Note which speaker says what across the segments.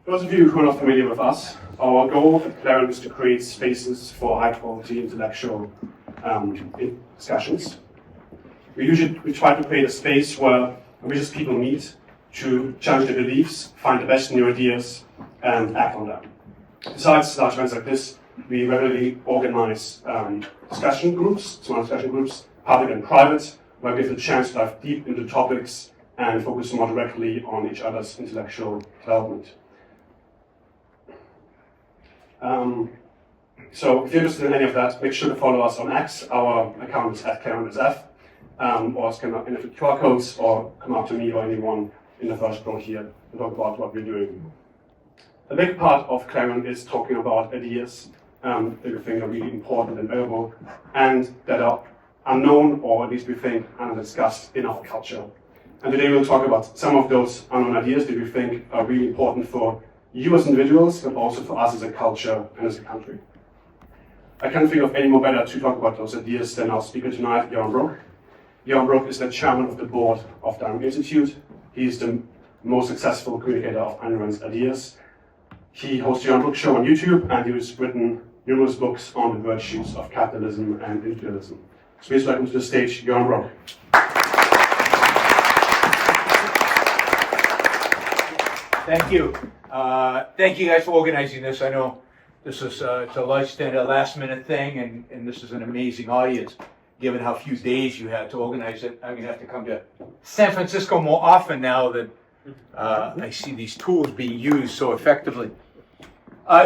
Speaker 1: those of you who are not familiar with us, our goal at Yaron is to create spaces for high-quality intellectual discussions. We try to create a space where ambitious people meet to challenge their beliefs, find the best new ideas, and act on them. Besides large events like this, we regularly organize discussion groups, small discussion groups, public and private, where we have the chance to dive deep into topics and focus more directly on each other's intellectual development. So if you're interested in any of that, make sure to follow us on X. Our account is @KaronSF, or scan any of the QR codes, or come up to me or anyone in the first row here and talk about what we're doing. A big part of Yaron is talking about ideas that we think are really important and valuable, and that are unknown, or at least we think undiscussed in our culture. And today we'll talk about some of those unknown ideas that we think are really important for you as individuals, but also for us as a culture and as a country. I can't think of any more better to talk about those ideas than our speaker tonight, Yaron Brook. Yaron Brook is the chairman of the board of the Yaron Institute. He's the most successful communicator of Ayn Rand's ideas. He hosts the Yaron Brook Show on YouTube, and he's written numerous books on the virtues of capitalism and individualism. So please welcome to the stage, Yaron Brook.
Speaker 2: Thank you. Thank you guys for organizing this. I know this is it's a last-minute thing, and this is an amazing audience. Given how few days you had to organize it, I'm going to have to come to San Francisco more often now that I see these tools being used so effectively.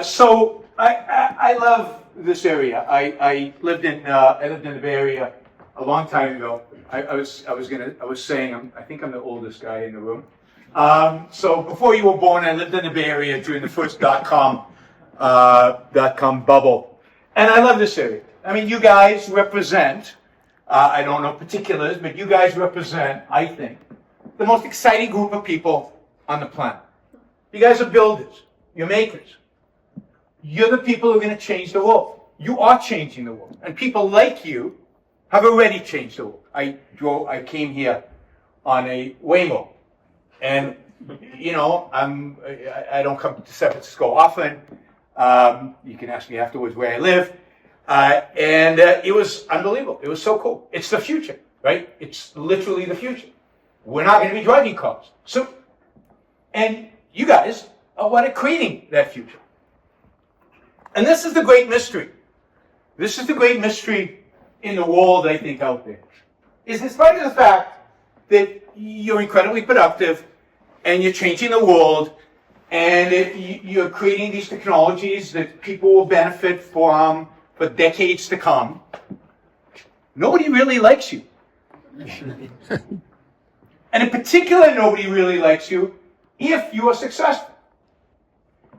Speaker 2: So I love this area. I lived in the Bay Area a long time ago. I was saying I think I'm the oldest guy in the room. So before you were born, I lived in the Bay Area during the first .com bubble, and I love this area. I mean, you guys represent. I don't know particulars, but you guys represent, I think, the most exciting group of people on the planet. You guys are builders. You're makers. You're the people who are going to change the world. You are changing the world. And people like you have already changed the world. I came here on a Waymo. And, you know, I don't come to San Francisco often. You can ask me afterwards where I live. And it was unbelievable. It was so cool. It's the future, right? It's literally the future. We're not going to be driving cars. So, and you guys are what are creating that future. And this is the great mystery. This is the great mystery in the world, I think, out there. Is despite the fact that you're incredibly productive and you're changing the world and you're creating these technologies that people will benefit from for decades to come, nobody really likes you. And in particular, nobody really likes you if you are successful.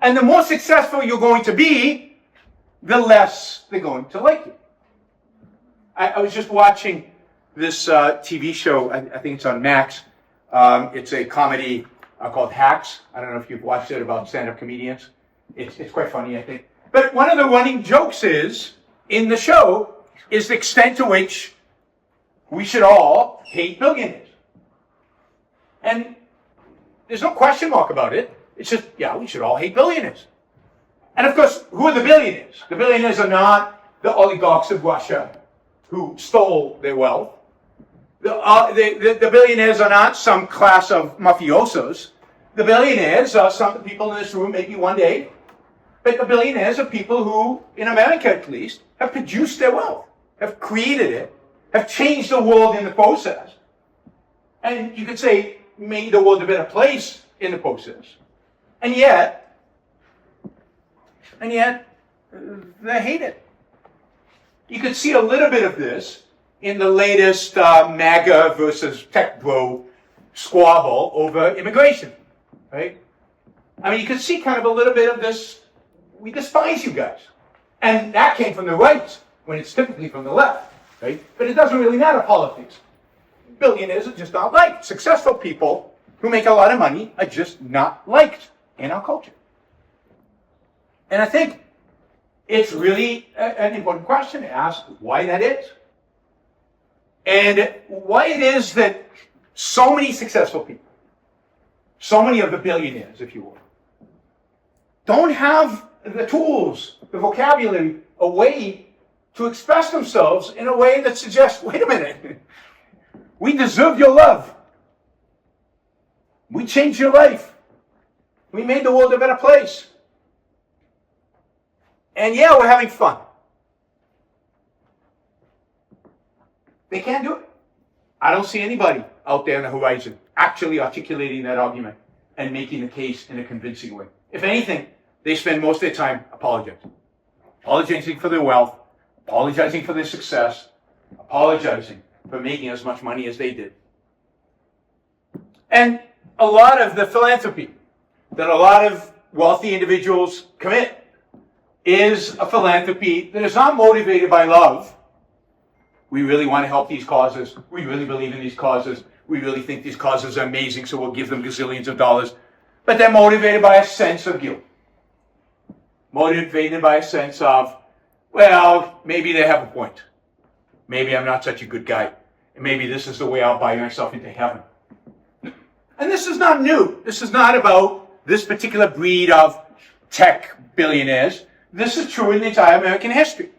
Speaker 2: And the more successful you're going to be, the less they're going to like you. I was just watching this TV show, I think it's on Max. It's a comedy called Hacks. I don't know if you've watched it, about stand-up comedians. It's quite funny, I think. But one of the running jokes in the show is the extent to which we should all hate billionaires. And there's no question mark about it. It's just, yeah, we should all hate billionaires. And of course, who are the billionaires? The billionaires are not the oligarchs of Russia who stole their wealth. The billionaires are not some class of mafiosos. The billionaires are some people in this room, maybe one day. But the billionaires are people who, in America at least, have produced their wealth, have created it, have changed the world in the process. And you could say, made the world a better place in the process. And yet, they hate it. You could see a little bit of this in the latest MAGA versus tech bro squabble over immigration, right? I mean, you could see kind of a little bit of this. We despise you guys. And that came from the right, when it's typically from the left, right? But it doesn't really matter, politics. Billionaires are just not liked. Successful people who make a lot of money are just not liked in our culture. And I think it's really an important question to ask why that is. And why it is that so many successful people, so many of the billionaires, if you will, don't have the tools, the vocabulary, a way to express themselves in a way that suggests, wait a minute, we deserve your love. We changed your life. We made the world a better place. And yeah, we're having fun. They can't do it. I don't see anybody out there on the horizon actually articulating that argument and making the case in a convincing way. If anything, they spend most of their time apologizing. Apologizing for their wealth, apologizing for their success, apologizing for making as much money as they did. And a lot of the philanthropy that a lot of wealthy individuals commit is a philanthropy that is not motivated by love. We really want to help these causes. We really believe in these causes. We really think these causes are amazing, so we'll give them gazillions of dollars. But they're motivated by a sense of guilt. Motivated by a sense of, well, maybe they have a point. Maybe I'm not such a good guy. And maybe this is the way I'll buy myself into heaven. And this is not new. This is not about this particular breed of tech billionaires. This is true in the entire American history.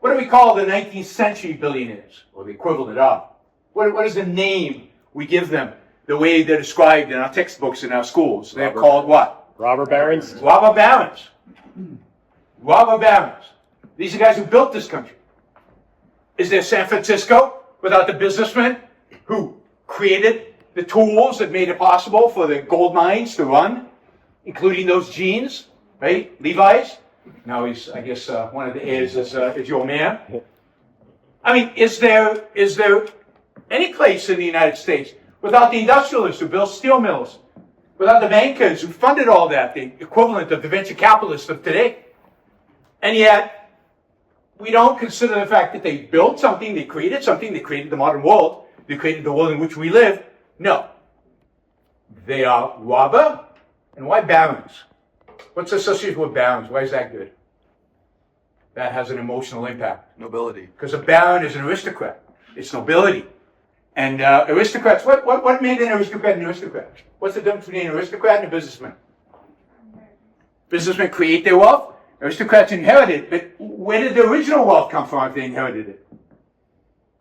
Speaker 2: What do we call the 19th century billionaires, or the equivalent of? What is the name we give them? The way they're described in our textbooks in our schools. They're called what?
Speaker 3: Robber barons.
Speaker 2: Robber barons. Robber barons. These are guys who built this country. Is there San Francisco without the businessmen who created the tools that made it possible for the gold mines to run, including those genes, right? Levi's. Now he's, I guess, one of the heirs is your man. I mean, is there any place in the United States without the industrialists who built steel mills, without the bankers who funded all that, the equivalent of the venture capitalists of today? And yet, we don't consider the fact that they built something, they created the modern world, they created the world in which we live. No. They are robber. And why barons? What's associated with barons? Why is that good? That has an emotional impact.
Speaker 4: Nobility.
Speaker 2: Because a baron is an aristocrat. It's nobility. And aristocrats, what made an aristocrat an aristocrat? What's the difference between an aristocrat and a businessman? Businessmen create their wealth. Aristocrats inherit it. But where did the original wealth come from if they inherited it?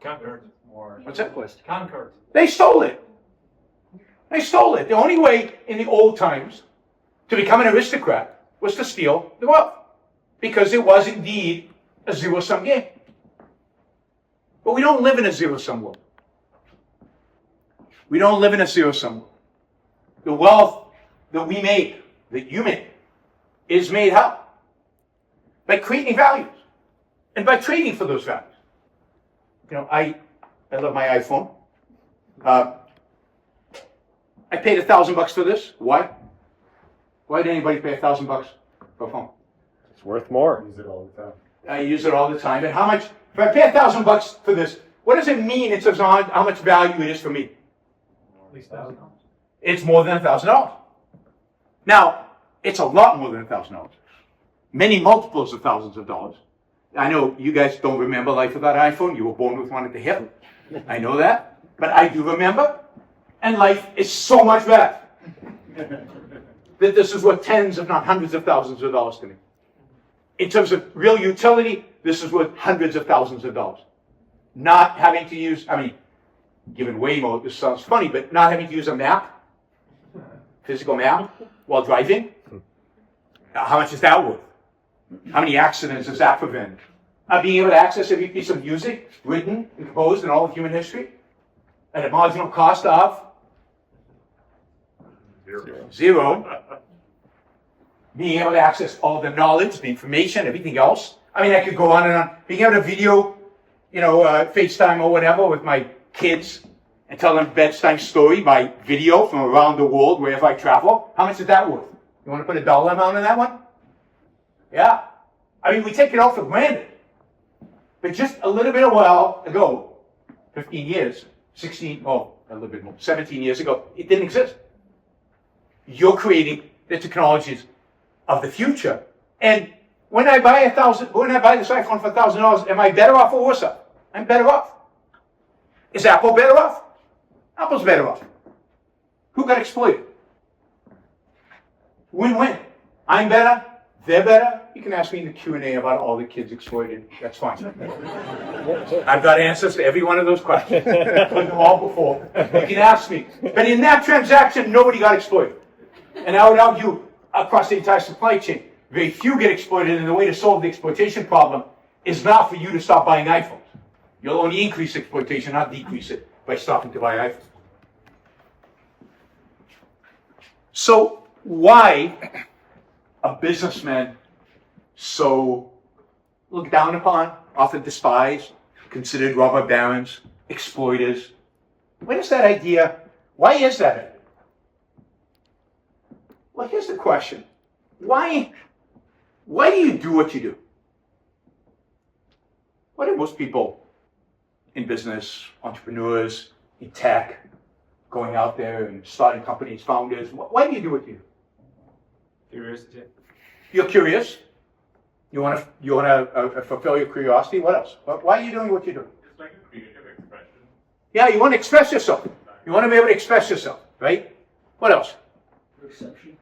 Speaker 5: Conquered.
Speaker 2: What's that?
Speaker 5: Conquered.
Speaker 2: They stole it. They stole it. The only way in the old times to become an aristocrat was to steal the wealth. Because it was indeed a zero-sum game. But we don't live in a zero-sum world. We don't live in a zero-sum world. The wealth that we make, that you make, is made how? By creating values. And by trading for those values. You know, I love my iPhone. I paid $1,000 for this. Why? Why did anybody pay $1,000 for a phone?
Speaker 3: It's worth more.
Speaker 4: Use it all the time.
Speaker 2: I use it all the time. And how much? If I pay $1,000 for this, what does it mean in terms of how much value it is for me?
Speaker 5: At least $1,000.
Speaker 2: It's more than $1,000. Now, it's a lot more than $1,000. Many multiples of thousands of dollars. I know you guys don't remember life without an iPhone. You were born with one at the hip. I know that. But I do remember. And life is so much better. That this is worth tens, if not hundreds of thousands of dollars to me. In terms of real utility, this is worth hundreds of thousands of dollars. Not having to use, I mean, given Waymo, this sounds funny, but not having to use a map, physical map, while driving. How much is that worth? How many accidents does that prevent? Being able to access every piece of music written and composed in all of human history at a marginal cost of zero. Being able to access all the knowledge, the information, everything else. I mean, I could go on and on. Being able to video, FaceTime or whatever with my kids and tell them a bedtime story by video from around the world wherever I travel. How much is that worth? You want to put a dollar amount on that one? Yeah. I mean, we take it all for granted. But just a little bit a while ago, 15 years, 16, a little bit more, 17 years ago, it didn't exist. You're creating the technologies of the future. And when I buy this iPhone for $1,000, am I better off or worse off? I'm better off. Is Apple better off? Apple's better off. Who got exploited? Win-win. I'm better, they're better. You can ask me in the Q&A about all the kids exploited. That's fine. I've got answers to every one of those questions. I've done them all before. You can ask me. But in that transaction, nobody got exploited. And I would argue across the entire supply chain, very few get exploited, and the way to solve the exploitation problem is not for you to stop buying iPhones. You'll only increase exploitation, not decrease it, by stopping to buy iPhones. So why are businessmen so looked down upon, often despised, considered robber barons, exploiters? Why is that idea? Why is that idea? Well, here's the question. Why do you do what you do? Why do most people in business, entrepreneurs, in tech, going out there and starting companies, founders, why do you do what you do?
Speaker 5: Curiosity.
Speaker 2: You're curious. You want to fulfill your curiosity. What else? Why are you doing what you do?
Speaker 5: It's like a creative expression.
Speaker 2: Yeah, you want to express yourself. You want to be able to express yourself, right? What else?
Speaker 5: Perception.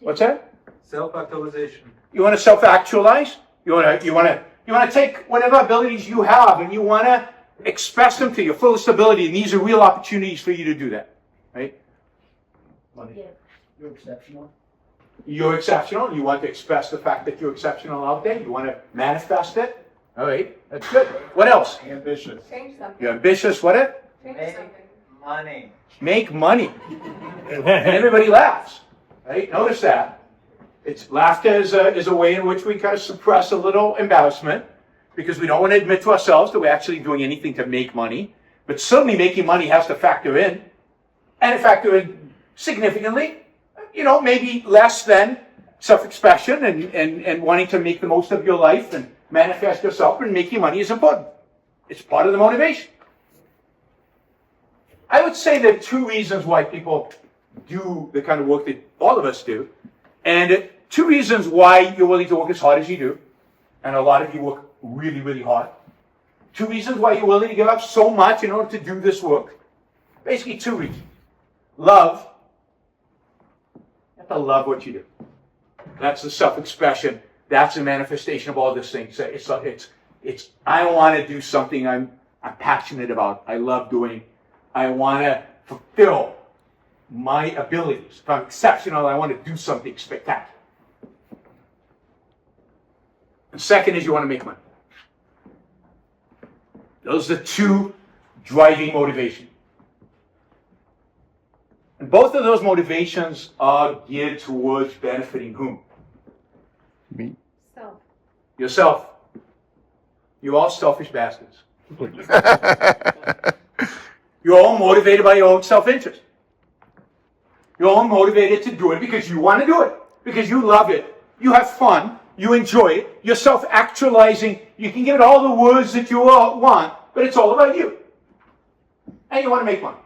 Speaker 2: What's that?
Speaker 5: Self-actualization.
Speaker 2: You want to self-actualize. You want to take whatever abilities you have and you want to express them to your fullest ability. And these are real opportunities for you to do that, right?
Speaker 4: Money.
Speaker 6: Yeah.
Speaker 4: You're exceptional.
Speaker 2: You're exceptional. You want to express the fact that you're exceptional out there. You want to manifest it. All right, that's good. What else?
Speaker 4: Ambitious.
Speaker 6: Change something.
Speaker 2: You're ambitious. What it?
Speaker 6: Change
Speaker 4: Make
Speaker 6: something.
Speaker 4: money.
Speaker 2: Make money. And everybody laughs, right? Notice that. Laughter is a way in which we kind of suppress a little embarrassment because we don't want to admit to ourselves that we're actually doing anything to make money. But certainly making money has to factor in, and factor in significantly. Maybe less than self-expression and wanting to make the most of your life and manifest yourself, and making money is important. It's part of the motivation. I would say there are two reasons why people do the kind of work that all of us do, and two reasons why you're willing to work as hard as you do, and a lot of you work really, really hard. Two reasons why you're willing to give up so much in order to do this work. Basically, two reasons. Love. You have to love what you do. That's the self-expression. That's the manifestation of all these things. It's I want to do something I'm passionate about. I love doing. I want to fulfill my abilities. If I'm exceptional, I want to do something spectacular. And second is you want to make money. Those are the two driving motivations. And both of those motivations are geared towards benefiting whom?
Speaker 6: Self.
Speaker 2: Yourself. You're all selfish bastards. You're all motivated by your own self-interest. You're all motivated to do it because you want to do it, because you love it, you have fun, you enjoy it, you're self-actualizing, you can give it all the words that you want, but it's all about you. And you want to make money,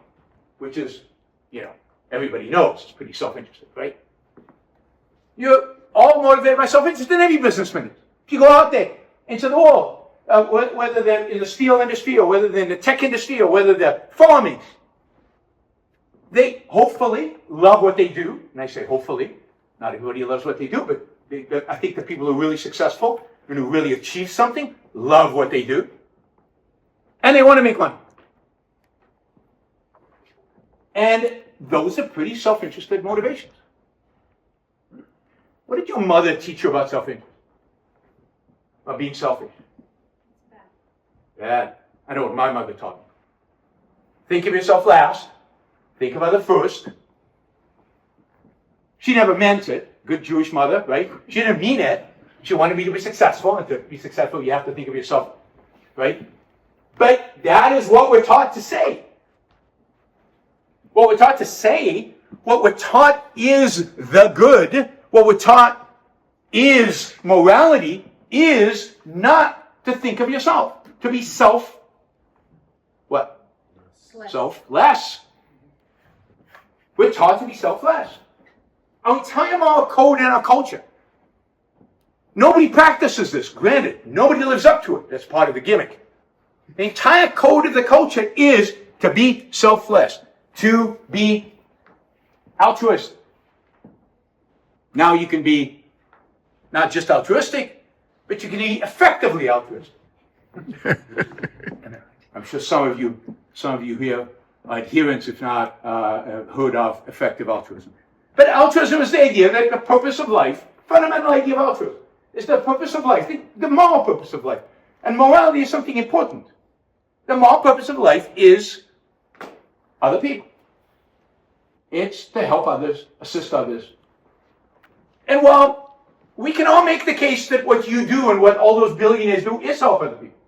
Speaker 2: which is, everybody knows it's pretty self-interested, right? You're all motivated by self-interest in every businessman. If you go out there into the world, whether they're in the steel industry or whether they're in the tech industry or whether they're farming, they hopefully love what they do. And I say hopefully, not everybody loves what they do, but I think the people who are really successful and who really achieve something love what they do. And they want to make money. And those are pretty self-interested motivations. What did your mother teach you about self-interest? About being selfish? Bad. I know what my mother taught me. Think of yourself last. Think of other first. She never meant it. Good Jewish mother, right? She didn't mean it. She wanted me to be successful. And to be successful, you have to think of yourself, right? But that is what we're taught to say. What we're taught to say, what we're taught is the good, what we're taught is morality, is not to think of yourself, to be what? Selfless. We're taught to be selfless. Our entire moral code in our culture. Nobody practices this, granted. Nobody lives up to it. That's part of the gimmick. The entire code of the culture is to be selfless, to be altruistic. Now you can be not just altruistic, but you can be effectively altruistic. I'm sure some of you here are adherents, if not heard of effective altruism. But altruism is the idea that the purpose of life, fundamental idea of altruism, is the purpose of life, the moral purpose of life. And morality is something important. The moral purpose of life is other people. It's to help others, assist others. And while we can all make the case that what you do and what all those billionaires do is help other people.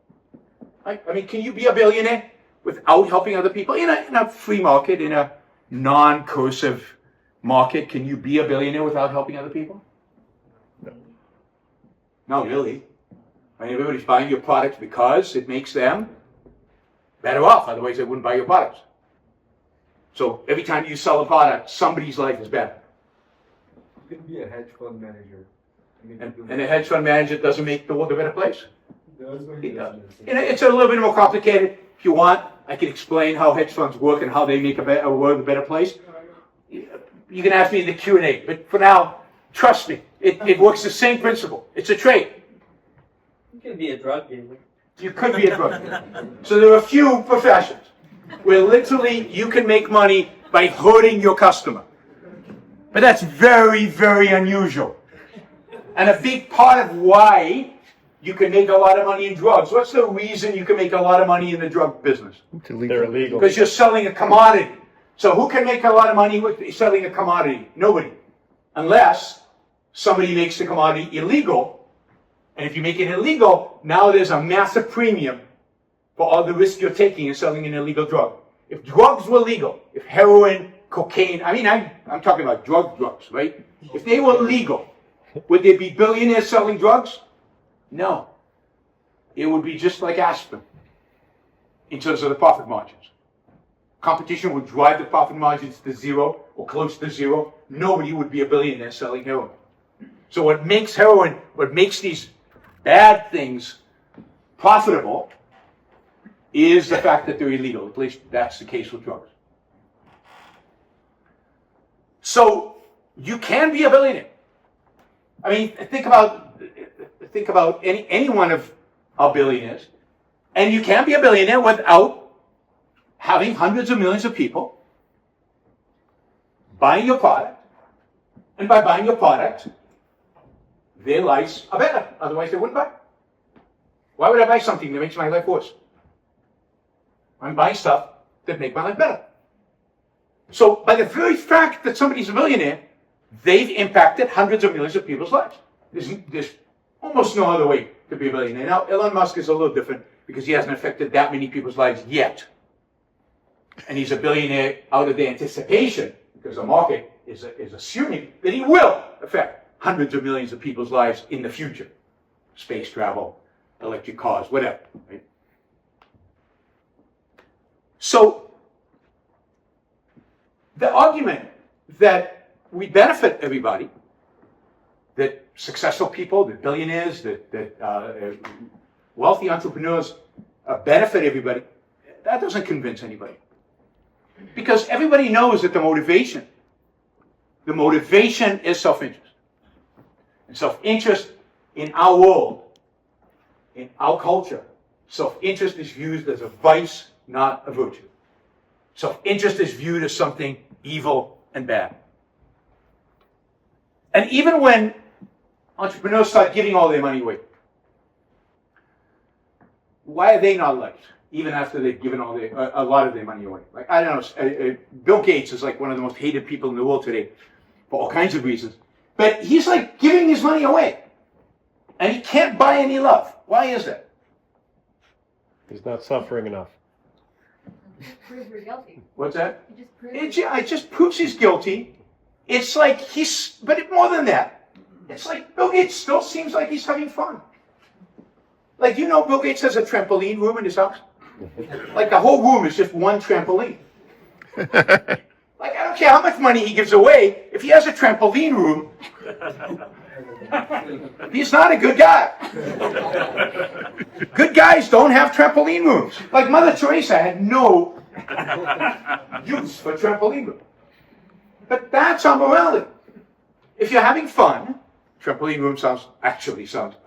Speaker 2: Right? I mean, can you be a billionaire without helping other people? In a free market, in a non-cursive market, can you be a billionaire without helping other people? No. Not really. I mean, everybody's buying your products because it makes them better off. Otherwise, they wouldn't buy your products. So every time you sell a product, somebody's life is better.
Speaker 5: You can be a hedge fund manager.
Speaker 2: And a hedge fund manager doesn't make the world a better place.
Speaker 5: It does.
Speaker 2: It's a little bit more complicated. If you want, I can explain how hedge funds work and how they make a world a better place. You can ask me in the Q&A. But for now, trust me, it works the same principle. It's a trade.
Speaker 4: You can be a drug dealer.
Speaker 2: You could be a drug dealer. So there are a few professions where literally you can make money by hurting your customer. But that's very, very unusual. And a big part of why you can make a lot of money in drugs. What's the reason you can make a lot of money in the drug business?
Speaker 3: They're illegal.
Speaker 2: Because you're selling a commodity. So who can make a lot of money with selling a commodity? Nobody. Unless somebody makes the commodity illegal. And if you make it illegal, now there's a massive premium for all the risk you're taking in selling an illegal drug. If drugs were legal, if heroin, cocaine, I mean, I'm talking about drugs, right? If they were legal, would there be billionaires selling drugs? No. It would be just like aspirin in terms of the profit margins. Competition would drive the profit margins to zero or close to zero. Nobody would be a billionaire selling heroin. So what makes heroin, what makes these bad things profitable is the fact that they're illegal. At least that's the case with drugs. So you can be a billionaire. I mean, think about any one of our billionaires, and you can be a billionaire without having hundreds of millions of people buying your product, and by buying your product, their lives are better. Otherwise, they wouldn't buy. Why would I buy something that makes my life worse? I'm buying stuff that make my life better. So by the very fact that somebody's a millionaire, they've impacted hundreds of millions of people's lives. There's almost no other way to be a billionaire. Now, Elon Musk is a little different because he hasn't affected that many people's lives yet. And he's a billionaire out of the anticipation, because the market is assuming that he will affect hundreds of millions of people's lives in the future. Space travel, electric cars, whatever. Right? So, the argument that we benefit everybody, that successful people, that billionaires, that wealthy entrepreneurs benefit everybody, that doesn't convince anybody. Because everybody knows that the motivation is self-interest. And self-interest in our world, in our culture, self-interest is viewed as a vice, not a virtue. Self-interest is viewed as something evil and bad. And even when entrepreneurs start giving all their money away, why are they not liked? Even after they've given a lot of their money away. Like, I don't know, Bill Gates is like one of the most hated people in the world today for all kinds of reasons. But he's like giving his money away. And he can't buy any love. Why is that?
Speaker 3: He's not suffering enough.
Speaker 6: Proves you're guilty.
Speaker 2: What's that?
Speaker 6: It just proves
Speaker 2: It just proves he's guilty. It's like but more than that. It's like Bill Gates still seems like he's having fun. Like, you know, Bill Gates has a trampoline room in his house? Like, the whole room is just one trampoline. Like, I don't care how much money he gives away, if he has a trampoline room, he's not a good guy. Good guys don't have trampoline rooms. Like, Mother Teresa had no use for trampoline room. But that's our morality. if you're having fun, trampoline room sounds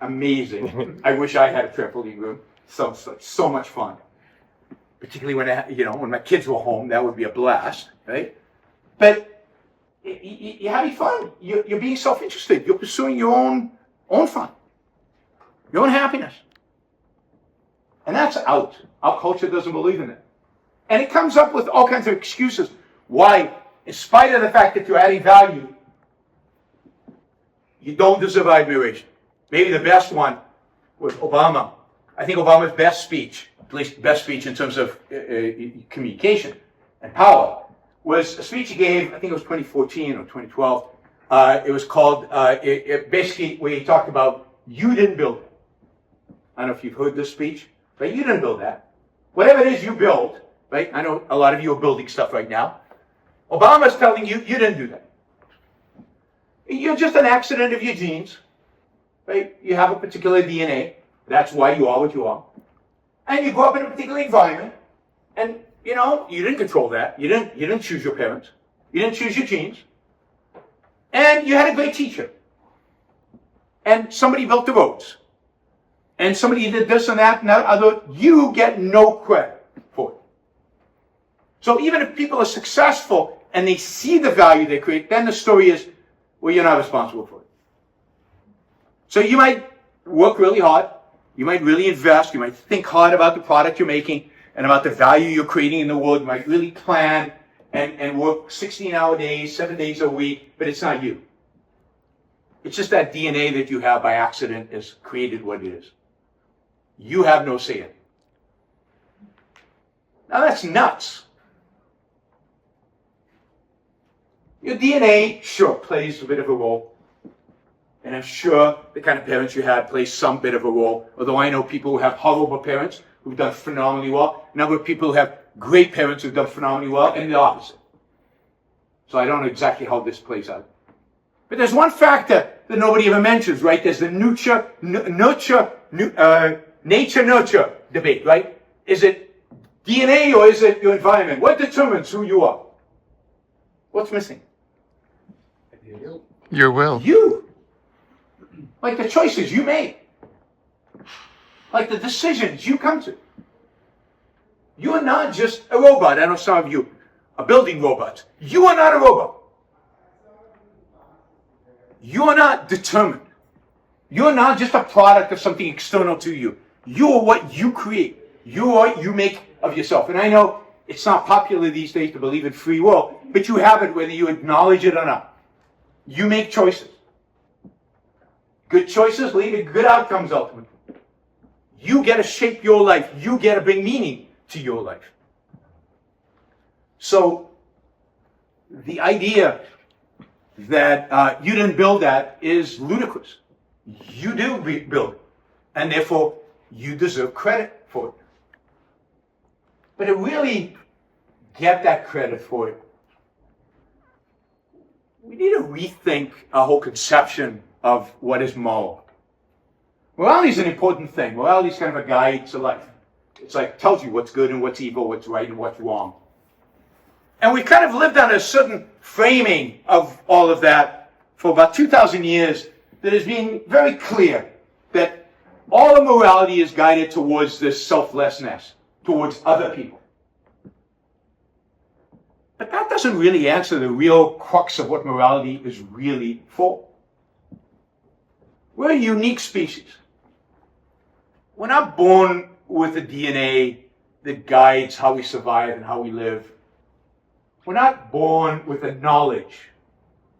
Speaker 2: amazing. I wish I had a trampoline room. Sounds like so much fun. Particularly when my kids were home, that would be a blast, right? But you're having fun. You're being self-interested. You're pursuing your own fun, your own happiness. And that's out. Our culture doesn't believe in it. And it comes up with all kinds of excuses why, in spite of the fact that you're adding value, you don't deserve admiration. Maybe the best one was Obama. I think Obama's best speech, at least best speech in terms of communication and power, was a speech he gave, I think it was 2014 or 2012. It was called, basically, where he talked about, you didn't build it. I don't know if you've heard this speech, but you didn't build that. Whatever it is you build, right? I know a lot of you are building stuff right now. Obama's telling you, you didn't do that. You're just an accident of your genes, right? You have a particular DNA. That's why you are what you are. And you grew up in a particular environment. And, you didn't control that. You didn't choose your parents. You didn't choose your genes. And you had a great teacher. And somebody built the roads. And somebody did this and that and that other. You get no credit for it. So even if people are successful and they see the value they create, then the story is, well, you're not responsible for it. So you might work really hard. You might really invest. You might think hard about the product you're making and about the value you're creating in the world. You might really plan and work 16-hour days, 7 days a week, but it's not you. It's just that DNA that you have by accident has created what it is. You have no say in it. Now that's nuts. Your DNA, sure, plays a bit of a role. And I'm sure the kind of parents you had plays some bit of a role. Although I know people who have horrible parents who've done phenomenally well. A number of people who have great parents who've done phenomenally well, and the opposite. So I don't know exactly how this plays out. But there's one factor that nobody ever mentions, right? There's the nature-nurture debate, right? Is it DNA or is it your environment? What determines who you are? What's missing?
Speaker 7: Your will.
Speaker 2: You. Like the choices you made. Like the decisions you come to. You are not just a robot. I know some of you are building robots. You are not a robot. You are not determined. You are not just a product of something external to you. You are what you create. You are what you make of yourself. And I know it's not popular these days to believe in free will, but you have it whether you acknowledge it or not. You make choices. Good choices lead to good outcomes ultimately. You get to shape your life. You get to bring meaning to your life. So the idea that you didn't build that is ludicrous. You do build it. And therefore, you deserve credit for it. But to really get that credit for it, we need to rethink our whole conception of what is moral. Morality is an important thing. Morality is kind of a guide to life. It's like, tells you what's good and what's evil, what's right and what's wrong. And we kind of lived on a certain framing of all of that for about 2,000 years that is being very clear that all of morality is guided towards this selflessness, towards other people. But that doesn't really answer the real crux of what morality is really for. We're a unique species. We're not born with a DNA that guides how we survive and how we live. We're not born with a knowledge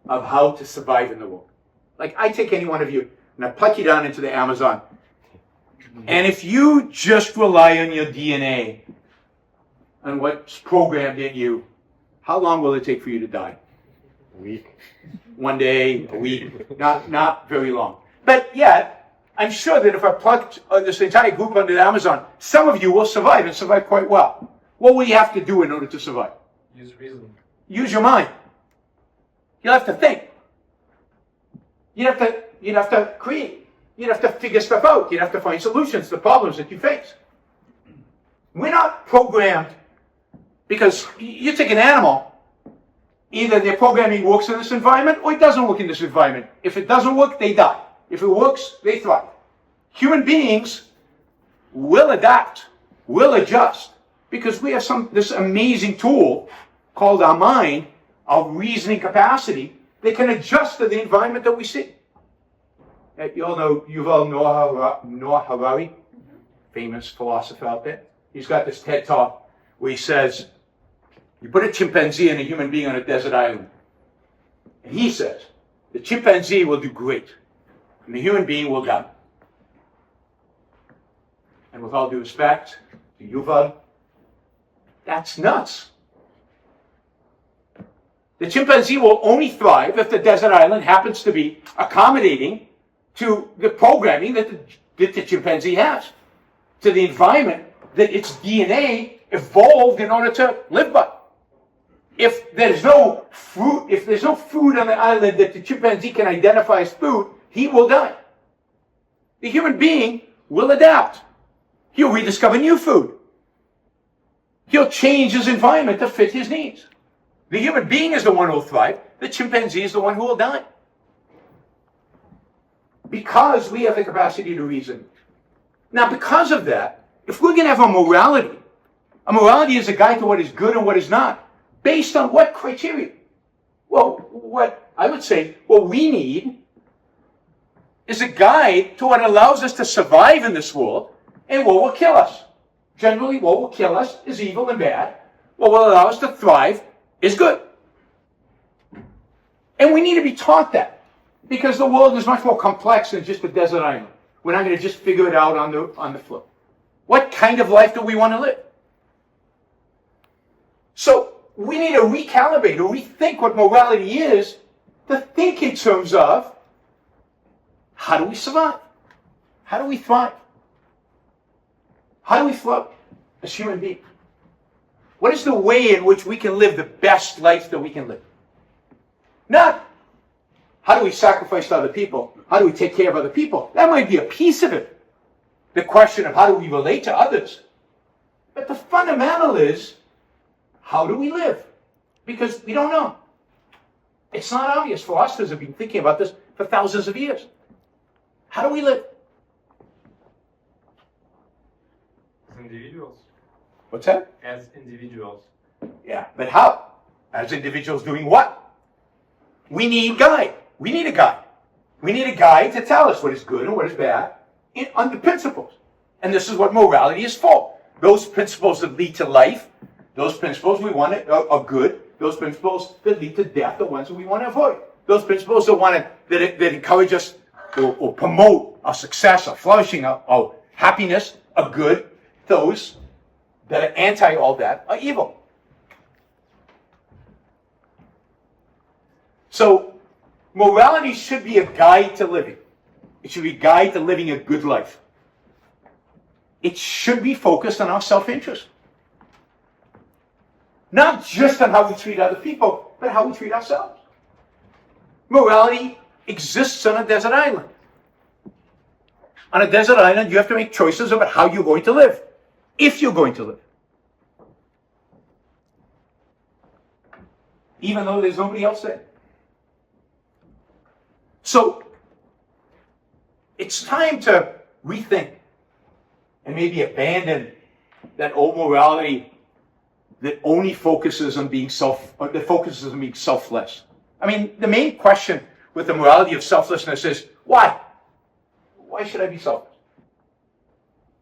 Speaker 2: of how to survive in the world. Like, I take any one of you and I pluck you down into the Amazon. And if you just rely on your DNA and what's programmed in you, how long will it take for you to die?
Speaker 3: A week.
Speaker 2: 1 day, a week, not very long. But yet, I'm sure that if I plucked this entire group under the Amazon, some of you will survive and survive quite well. What will you have to do in order to survive?
Speaker 5: Use reason.
Speaker 2: Use your mind. You'll have to think. You'd have to create. You'd have to figure stuff out. You'd have to find solutions to problems that you face. We're not programmed because you take an animal Either their programming works in this environment or it doesn't work in this environment. If it doesn't work, they die. If it works, they thrive. Human beings will adapt, will adjust, because we have this amazing tool called our mind, our reasoning capacity, that can adjust to the environment that we see. You all know Yuval Noah Harari, famous philosopher out there. He's got this TED Talk where he says, you put a chimpanzee and a human being on a desert island, and he says, the chimpanzee will do great, and the human being will die. And with all due respect to Yuval, that's nuts. The chimpanzee will only thrive if the desert island happens to be accommodating to the programming that the chimpanzee has, to the environment that its DNA evolved in order to live by. If there's no food on the island that the chimpanzee can identify as food, he will die. The human being will adapt. He'll rediscover new food. He'll change his environment to fit his needs. The human being is the one who will thrive. The chimpanzee is the one who will die. Because we have the capacity to reason. Now, because of that, if we're going to have a morality is a guide to what is good and what is not. Based on what criteria? Well, what I would say, what we need is a guide to what allows us to survive in this world and what will kill us. Generally, what will kill us is evil and bad. What will allow us to thrive is good. And we need to be taught that, because the world is much more complex than just a desert island. We're not going to just figure it out on the floor. What kind of life do we want to live? So we need to recalibrate or rethink what morality is, to think in terms of how do we survive? How do we thrive? How do we float as human beings? What is the way in which we can live the best life that we can live? Not how do we sacrifice to other people? How do we take care of other people? That might be a piece of it. The question of how do we relate to others. But the fundamental is, how do we live? Because we don't know. It's not obvious for us who have been thinking about this for thousands of years. How do we live?
Speaker 5: As individuals.
Speaker 2: What's that?
Speaker 5: As individuals.
Speaker 2: Yeah, but how? As individuals doing what? We need guide. We need a guide. We need a guide to tell us what is good and what is bad under principles. And this is what morality is for. Those principles that lead to life, those principles we want are good. Those principles that lead to death, the ones that we want to avoid. Those principles that encourage us or promote our success, our flourishing, our happiness are good. Those that are anti all that are evil. So, morality should be a guide to living. It should be a guide to living a good life. It should be focused on our self-interest. Not just on how we treat other people, but how we treat ourselves. Morality exists on a desert island. On a desert island, you have to make choices about how you're going to live, if you're going to live. Even though there's nobody else there. So, it's time to rethink and maybe abandon that old morality that only focuses on being selfless. I mean, the main question with the morality of selflessness is, why? Why should I be selfish?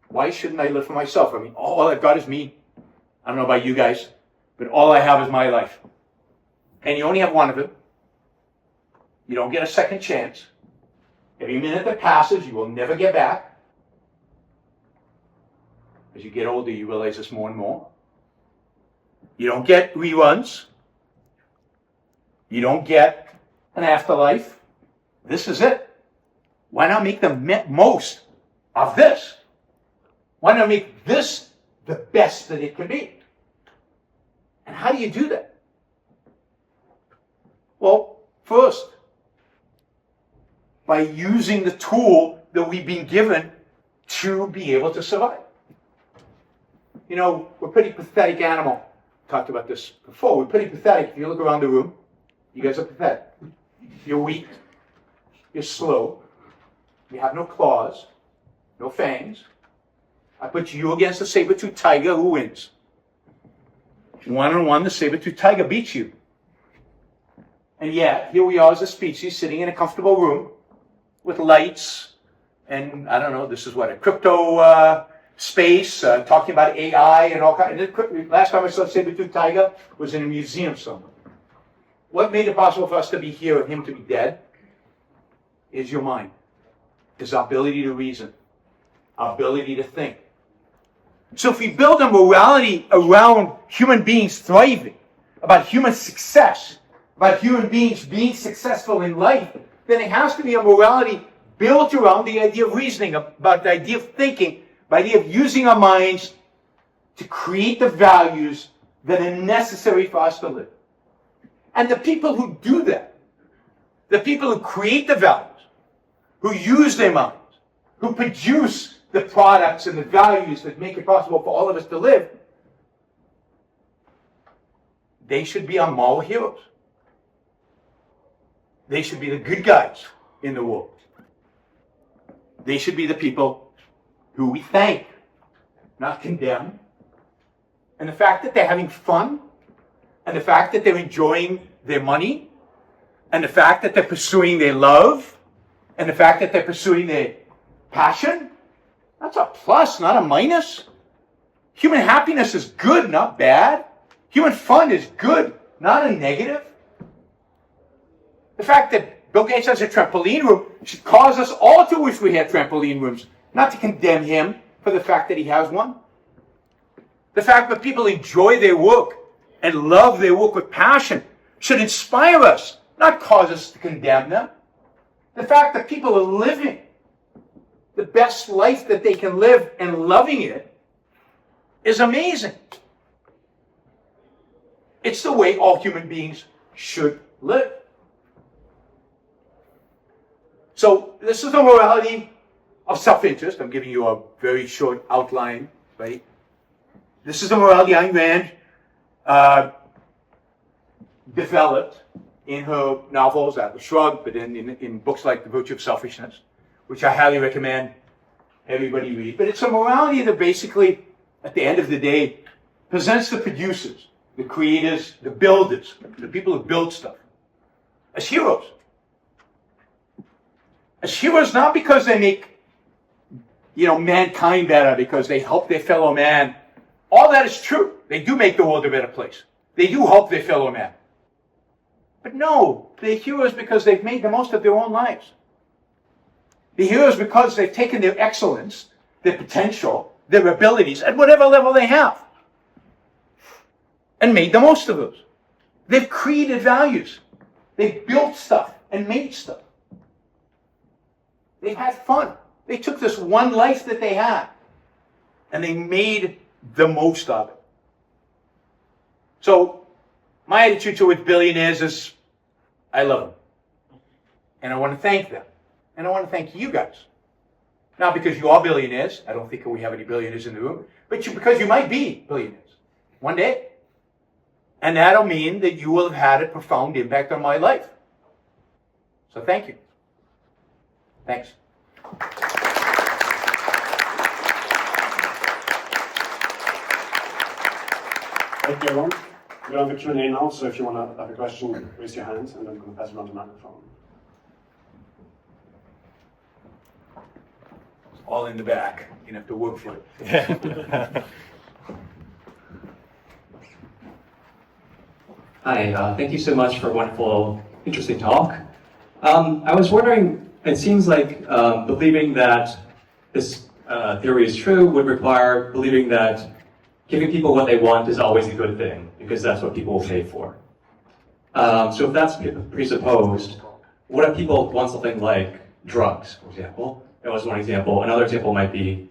Speaker 2: Why shouldn't I live for myself? I mean, all I've got is me. I don't know about you guys, but all I have is my life. And you only have one of it. You don't get a second chance. Every minute that passes, you will never get back. As you get older, you realize this more and more. You don't get reruns. You don't get an afterlife. This is it. Why not make the most of this? Why not make this the best that it can be? And how do you do that? Well, first, by using the tool that we've been given to be able to survive. You know, we're a pretty pathetic animal. talked about this before. We're pretty pathetic. If you look around the room, you guys are pathetic. You're weak. You're slow. You have no claws, no fangs. I put you against the saber-toothed tiger. Who wins? One-on-one, the saber-toothed tiger beats you. And yet, here we are as a species sitting in a comfortable room with lights and, I don't know, this is what, a crypto space, talking about AI and all kinds. Last time I saw a saber-toothed tiger was in a museum somewhere. What made it possible for us to be here and him to be dead is your mind. Is our ability to reason, our ability to think. So if we build a morality around human beings thriving, about human success, about human beings being successful in life, then it has to be a morality built around the idea of reasoning, about the idea of thinking, the idea of using our minds to create the values that are necessary for us to live. And the people who do that, the people who create the values, who use their minds, who produce the products and the values that make it possible for all of us to live, they should be our moral heroes. They should be the good guys in the world. They should be the people who we thank, not condemn. And the fact that they're having fun, and the fact that they're enjoying their money, and the fact that they're pursuing their love, and the fact that they're pursuing their passion, that's a plus, not a minus. Human happiness is good, not bad. Human fun is good, not a negative. The fact that Bill Gates has a trampoline room should cause us all to wish we had trampoline rooms, not to condemn him for the fact that he has one. The fact that people enjoy their work and love their work with passion should inspire us, not cause us to condemn them. The fact that people are living the best life that they can live and loving it is amazing. It's the way all human beings should live. So this is the morality of self-interest. I'm giving you a very short outline, right? This is the morality Ayn Rand developed in her novels, Atlas Shrugged, but in books like The Virtue of Selfishness, which I highly recommend everybody read. But it's a morality that basically, at the end of the day, presents the producers, the creators, the builders, the people who build stuff, as heroes. As heroes not because they make, mankind better, because they help their fellow man. All that is true. They do make the world a better place. They do help their fellow man. But no, they're heroes because they've made the most of their own lives. They're heroes because they've taken their excellence, their potential, their abilities, at whatever level they have, and made the most of those. They've created values. They've built stuff and made stuff. They've had fun. They took this one life that they had, and they made the most of it. So, my attitude towards billionaires is, I love them. And I want to thank them. And I want to thank you guys. Not because you are billionaires. I don't think we have any billionaires in the room. But because you might be billionaires one day. And that'll mean that you will have had a profound impact on my life. So thank you. Thanks.
Speaker 1: Thank you, Yaron. We're on the Q&A now, so if you want to have a question, raise your hand, and then I'm going to pass around the microphone.
Speaker 2: All in the back. You have to work for it.
Speaker 7: Hi, thank you so much for a wonderful, interesting talk. I was wondering, it seems like believing that this theory is true would require believing that giving people what they want is always a good thing, because that's what people will pay for. So if that's presupposed, what if people want something like drugs, for example? That was one example. Another example might be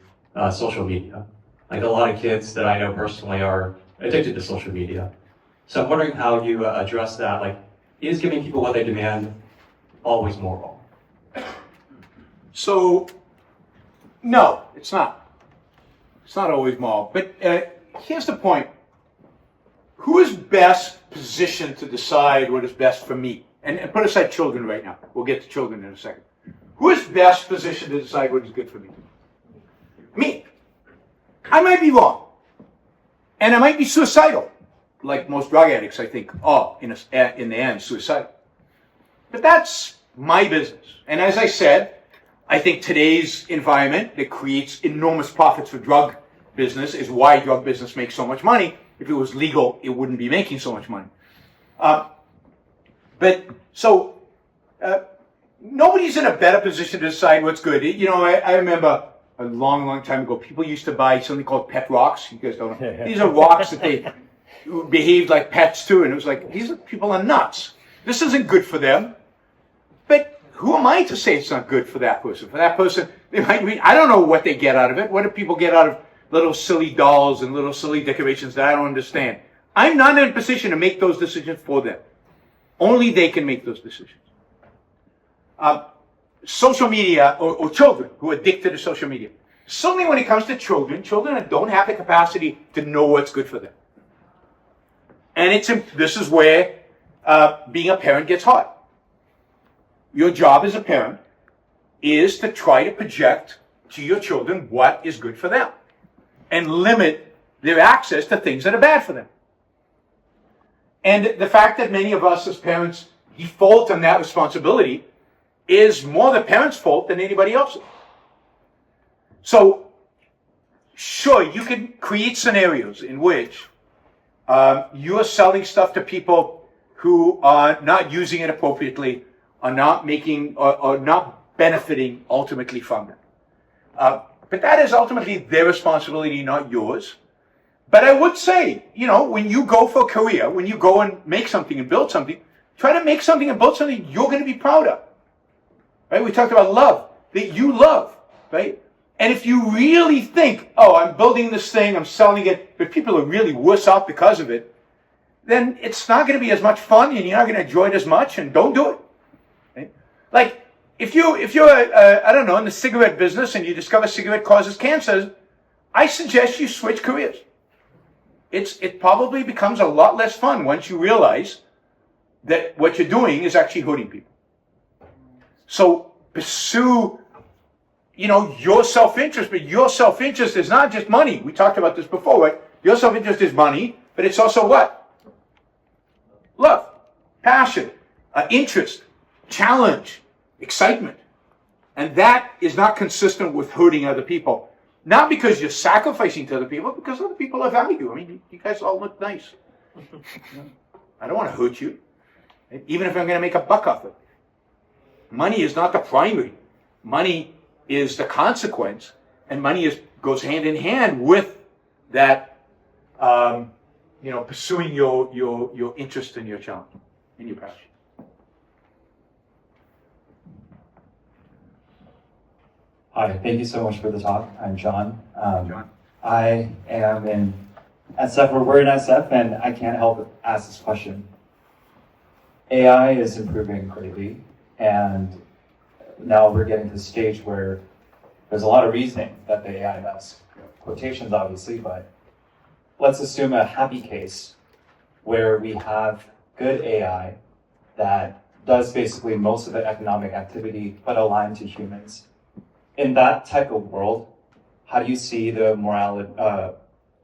Speaker 7: social media. Like a lot of kids that I know personally are addicted to social media. So I'm wondering how you address that. Like, is giving people what they demand always moral?
Speaker 2: So, no, it's not. It's not always moral. But here's the point. who is best positioned to decide what is best for me? And put aside children right now. We'll get to children in a second. Who is best positioned to decide what is good for me? Me. I might be wrong. And I might be suicidal. Like most drug addicts, I think, in the end, suicidal. But that's my business. And as I said, I think today's environment that creates enormous profits for drug business is why drug business makes so much money. If it was legal, it wouldn't be making so much money. Nobody's in a better position to decide what's good. I remember a long, long time ago, people used to buy something called pet rocks. You guys don't know. These are rocks that they behaved like pets too. And it was like, people are nuts. This isn't good for them. But who am I to say it's not good for that person? For that person, I don't know what they get out of it. What do people get out of little silly dolls and little silly decorations that I don't understand? I'm not in a position to make those decisions for them. Only they can make those decisions. Social media or children who are addicted to social media. Certainly when it comes to children that don't have the capacity to know what's good for them. And this is where being a parent gets hard. Your job as a parent is to try to project to your children what is good for them and limit their access to things that are bad for them. And the fact that many of us as parents default on that responsibility is more the parent's fault than anybody else's. So, sure, you can create scenarios in which you are selling stuff to people who are not using it appropriately, are not making, or not benefiting ultimately from it. But that is ultimately their responsibility, not yours. But I would say, when you go for a career, when you go and make something and build something, try to make something and build something you're going to be proud of. Right? We talked about love, that you love, right? And if you really think, I'm building this thing, I'm selling it, but people are really worse off because of it, then it's not going to be as much fun and you're not going to enjoy it as much, and don't do it. Right? Like, if you're in the cigarette business and you discover cigarette causes cancer, I suggest you switch careers. It probably becomes a lot less fun once you realize that what you're doing is actually hurting people. So pursue, your self-interest, but your self-interest is not just money. We talked about this before, right? Your self-interest is money, but it's also what? Love, passion, interest, challenge, excitement. And that is not consistent with hurting other people. Not because you're sacrificing to other people, because other people have value. I mean, you guys all look nice. I don't want to hurt you, even if I'm going to make a buck off it. Money is not the primary. Money is the consequence, and money goes hand in hand with that, pursuing your interest and your challenge and your passion.
Speaker 8: Hi, thank you so much for the talk. I'm John.
Speaker 2: John.
Speaker 8: I am in SF, or we're in SF, and I can't help but ask this question. AI is improving greatly, and now we're getting to the stage where there's a lot of reasoning that the AI does. Quotations, obviously, but let's assume a happy case where we have good AI that does basically most of the economic activity, but aligned to humans. In that type of world, how do you see the moral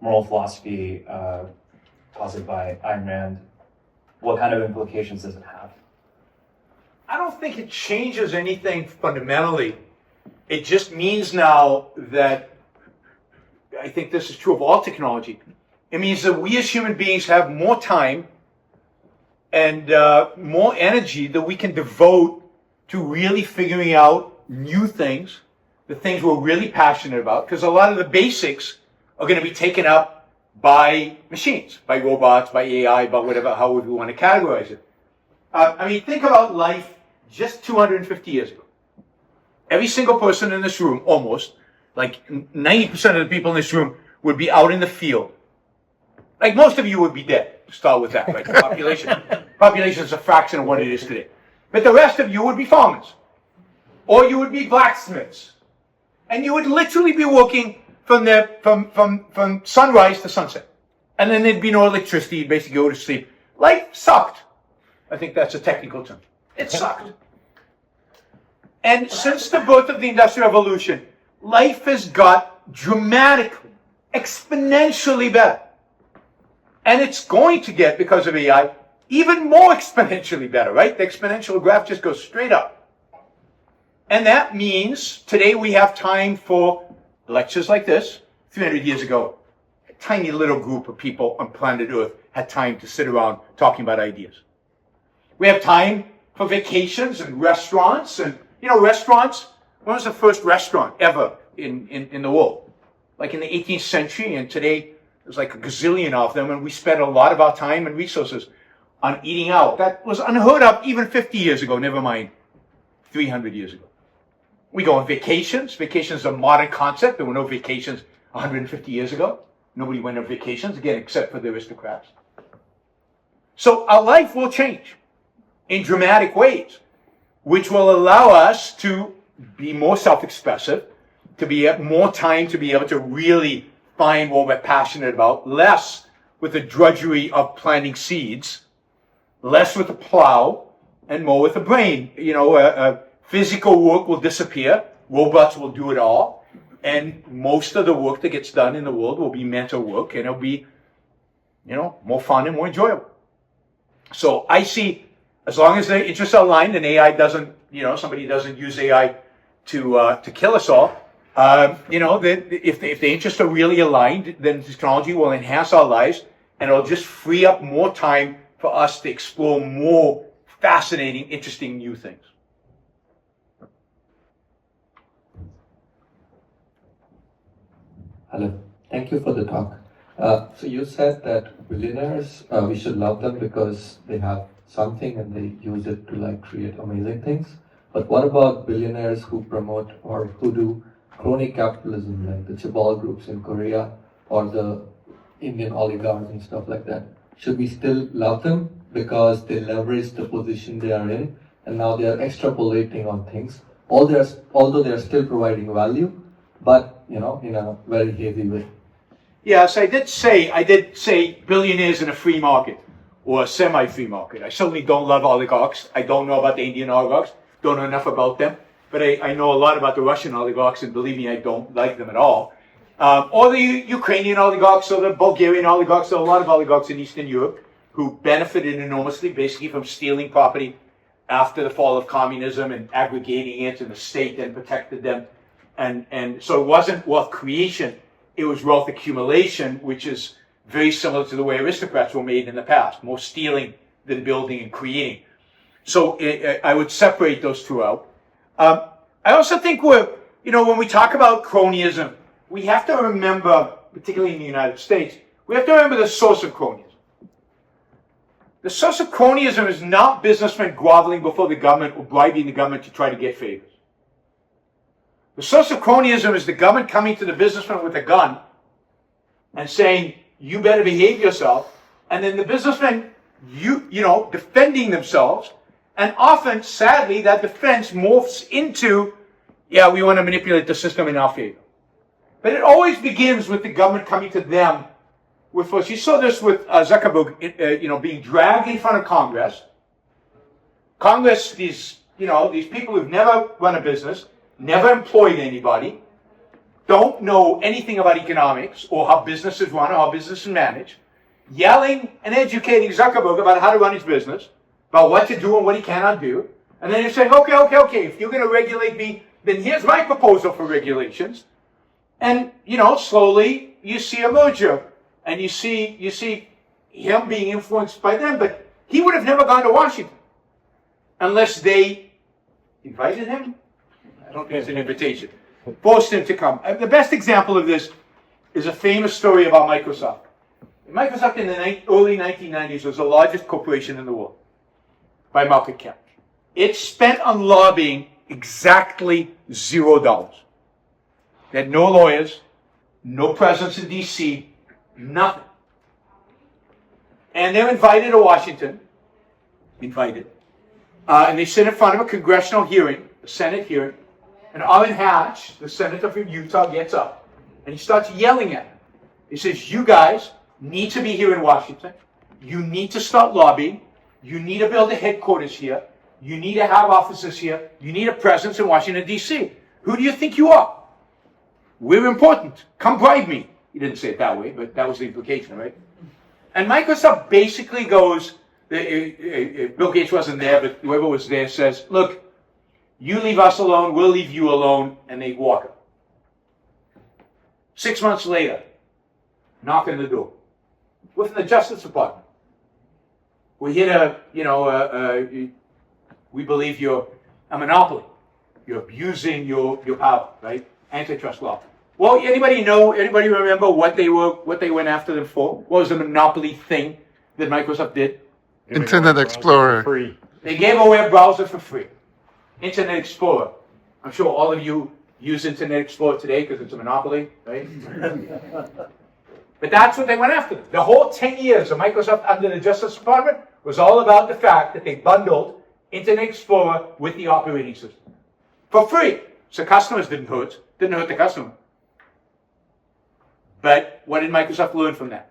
Speaker 8: philosophy posited by Ayn Rand? What kind of implications does it have?
Speaker 2: I don't think it changes anything fundamentally. It just means now that, I think this is true of all technology, it means that we as human beings have more time and more energy that we can devote to really figuring out new things, the things we're really passionate about, because a lot of the basics are going to be taken up by machines, by robots, by AI, by whatever, however we want to categorize it. Think about life just 250 years ago. Every single person in this room, almost, like 90% of the people in this room, would be out in the field. Like most of you would be dead, to start with that, right? The population is a fraction of what it is today. But the rest of you would be farmers. Or you would be blacksmiths. And you would literally be working from sunrise to sunset. And then there'd be no electricity, you'd basically go to sleep. Life sucked. I think that's a technical term. It sucked. And since the birth of the Industrial Revolution, life has got dramatically, exponentially better. And it's going to get, because of AI, even more exponentially better, right? The exponential graph just goes straight up. And that means today we have time for lectures like this. 300 years ago, a tiny little group of people on planet Earth had time to sit around talking about ideas. We have time for vacations and restaurants. And, you know, restaurants, when was the first restaurant ever in the world? Like in the 18th century, and today there's like a gazillion of them, and we spend a lot of our time and resources on eating out. That was unheard of even 50 years ago, never mind 300 years ago. We go on vacations. Vacations is a modern concept. There were no vacations 150 years ago. Nobody went on vacations, again, except for the aristocrats. So our life will change in dramatic ways, which will allow us to be more self-expressive, to be more time to be able to really find what we're passionate about, less with the drudgery of planting seeds, less with the plow, and more with the brain. You know, physical work will disappear. Robots will do it all. And most of the work that gets done in the world will be mental work, and it'll be, you know, more fun and more enjoyable. So I see, as long as the interests are aligned and AI doesn't, you know, somebody doesn't use AI to kill us all, you know, if the interests are really aligned, then technology will enhance our lives, and it'll just free up more time for us to explore more fascinating, interesting new things.
Speaker 9: Hello, thank you for the talk. So you said that billionaires, we should love them because they have something and they use it to like create amazing things. But what about billionaires who promote or who do crony capitalism, like the Chaebol groups in Korea or the Indian oligarchs and stuff like that? Should we still love them because they leverage the position they are in and now they are extrapolating on things, although they are still providing value, but you know, in a very hazy way?
Speaker 2: Yes, I did say billionaires in a free market or a semi-free market. I certainly don't love oligarchs. I don't know about the Indian oligarchs. Don't know enough about them. But I know a lot about the Russian oligarchs, and believe me, I don't like them at all. Or the Ukrainian oligarchs, or the Bulgarian oligarchs. There are a lot of oligarchs in Eastern Europe who benefited enormously, basically from stealing property after the fall of communism and aggregating it in the state and protected them. And so it wasn't wealth creation, it was wealth accumulation, which is very similar to the way aristocrats were made in the past, more stealing than building and creating. So I would separate those two out. I also think when we talk about cronyism, we have to remember, particularly in the United States, we have to remember the source of cronyism. The source of cronyism is not businessmen groveling before the government or bribing the government to try to get favors. The source of cronyism is the government coming to the businessman with a gun and saying, you better behave yourself, and then the businessmen, defending themselves, and often, sadly, that defense morphs into, we want to manipulate the system in our favor. But it always begins with the government coming to them with force. You saw this with Zuckerberg, being dragged in front of Congress. Congress, these people who've never run a business, never employed anybody, don't know anything about economics or how businesses run or how businesses manage, yelling and educating Zuckerberg about how to run his business, about what to do and what he cannot do. And then you're saying, okay, if you're going to regulate me, then here's my proposal for regulations. And, slowly you see a merger. And you see him being influenced by them. But he would have never gone to Washington unless they invited him. I don't think it's an invitation. Forced him to come. The best example of this is a famous story about Microsoft. Microsoft in the early 1990s was the largest corporation in the world by market cap. It spent on lobbying exactly $0. They had no lawyers, no presence in DC, nothing. And they're invited to Washington, and they sit in front of a congressional hearing, a Senate hearing, and Orrin Hatch, the senator from Utah, gets up, and he starts yelling at them. He says, you guys need to be here in Washington. You need to start lobbying. You need to build a headquarters here. You need to have offices here. You need a presence in Washington, D.C. Who do you think you are? We're important. Come bribe me. He didn't say it that way, but that was the implication, right? And Microsoft basically goes, Bill Gates wasn't there, but whoever was there says, look, you leave us alone, we'll leave you alone, and they walk it. 6 months later, knock on the door. We're from the Justice Department. We're here to, we believe you're a monopoly. You're abusing your power, right? Antitrust law. Well, anybody remember what they went after them for? What was the monopoly thing that Microsoft did?
Speaker 10: Internet Explorer.
Speaker 3: Free.
Speaker 2: They gave away a browser for free. Internet Explorer. I'm sure all of you use Internet Explorer today because it's a monopoly, right? But that's what they went after. The whole 10 years of Microsoft under the Justice Department was all about the fact that they bundled Internet Explorer with the operating system for free. So customers didn't hurt the customer. But what did Microsoft learn from that?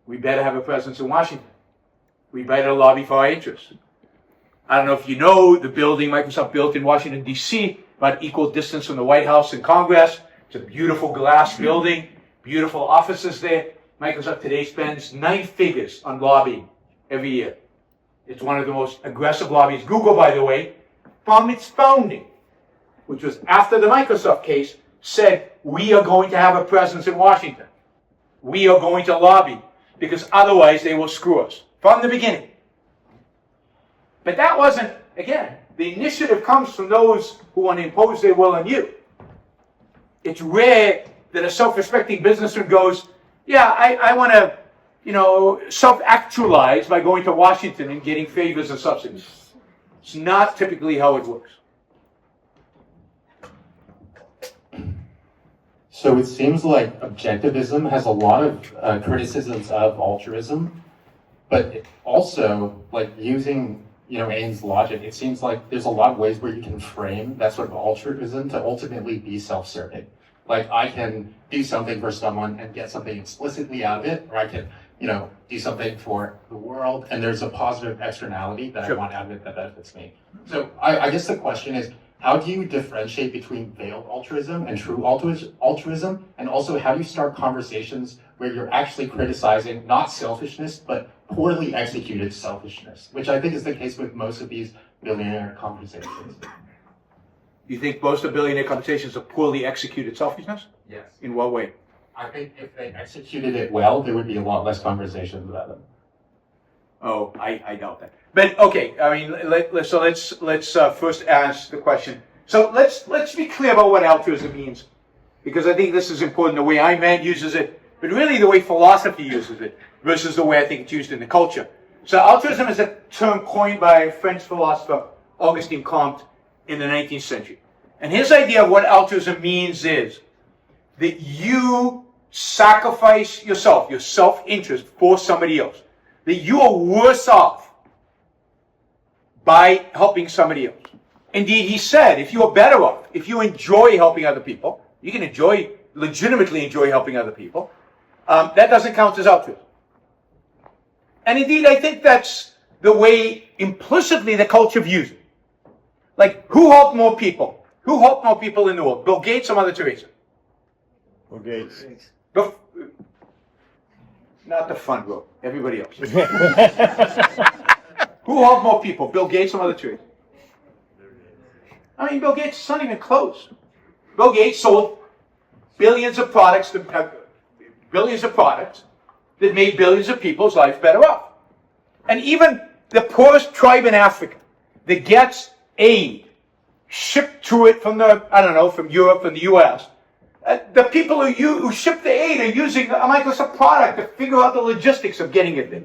Speaker 2: We better have a presence in Washington. We better lobby for our interests. I don't know if you know the building Microsoft built in Washington, D.C., about equal distance from the White House and Congress. It's a beautiful glass building, beautiful offices there. Microsoft today spends 9 figures on lobbying every year. It's one of the most aggressive lobbies. Google, by the way, from its founding, which was after the Microsoft case, said, we are going to have a presence in Washington. We are going to lobby, because otherwise they will screw us. From the beginning. But that wasn't, again, the initiative comes from those who want to impose their will on you. It's rare that a self-respecting businessman goes, yeah, I want to, self-actualize by going to Washington and getting favors and subsidies. It's not typically how it works.
Speaker 8: So it seems like objectivism has a lot of criticisms of altruism, but also, like using, Ames' logic, it seems like there's a lot of ways where you can frame that sort of altruism to ultimately be self-serving. Like I can do something for someone and get something explicitly out of it, or I can, do something for the world, and there's a positive externality that I want out of it that benefits me. So I guess the question is, how do you differentiate between veiled altruism and true altruism? And also, how do you start conversations where you're actually criticizing not selfishness, but poorly executed selfishness, which I think is the case with most of these billionaire conversations.
Speaker 2: You think most of billionaire conversations are poorly executed selfishness?
Speaker 8: Yes.
Speaker 2: In what way?
Speaker 8: I think if they executed it well, there would be a lot less conversations about them.
Speaker 2: Oh, I doubt that. But okay, I mean, let's first ask the question. So let's be clear about what altruism means, because I think this is important. The way Ayn uses it, but really the way philosophy uses it, versus the way I think it's used in the culture. So altruism is a term coined by French philosopher Auguste Comte in the 19th century, and his idea of what altruism means is that you sacrifice yourself, your self-interest, for somebody else. That you are worse off by helping somebody else. Indeed, he said, if you are better off, if you enjoy helping other people, you can legitimately enjoy helping other people, that doesn't count as altruism. And indeed, I think that's the way implicitly the culture views it. Like, who helped more people? Who helped more people in the world? Bill Gates or Mother Teresa?
Speaker 3: Bill Gates.
Speaker 2: Not the fun group. Everybody else. Who helped more people? Bill Gates or Mother Teresa? I mean, Bill Gates is not even close. Bill Gates sold billions of products that made billions of people's lives better off. And even the poorest tribe in Africa that gets aid shipped to it from from Europe, from the US, the people who ship the aid are using a Microsoft product to figure out the logistics of getting it there,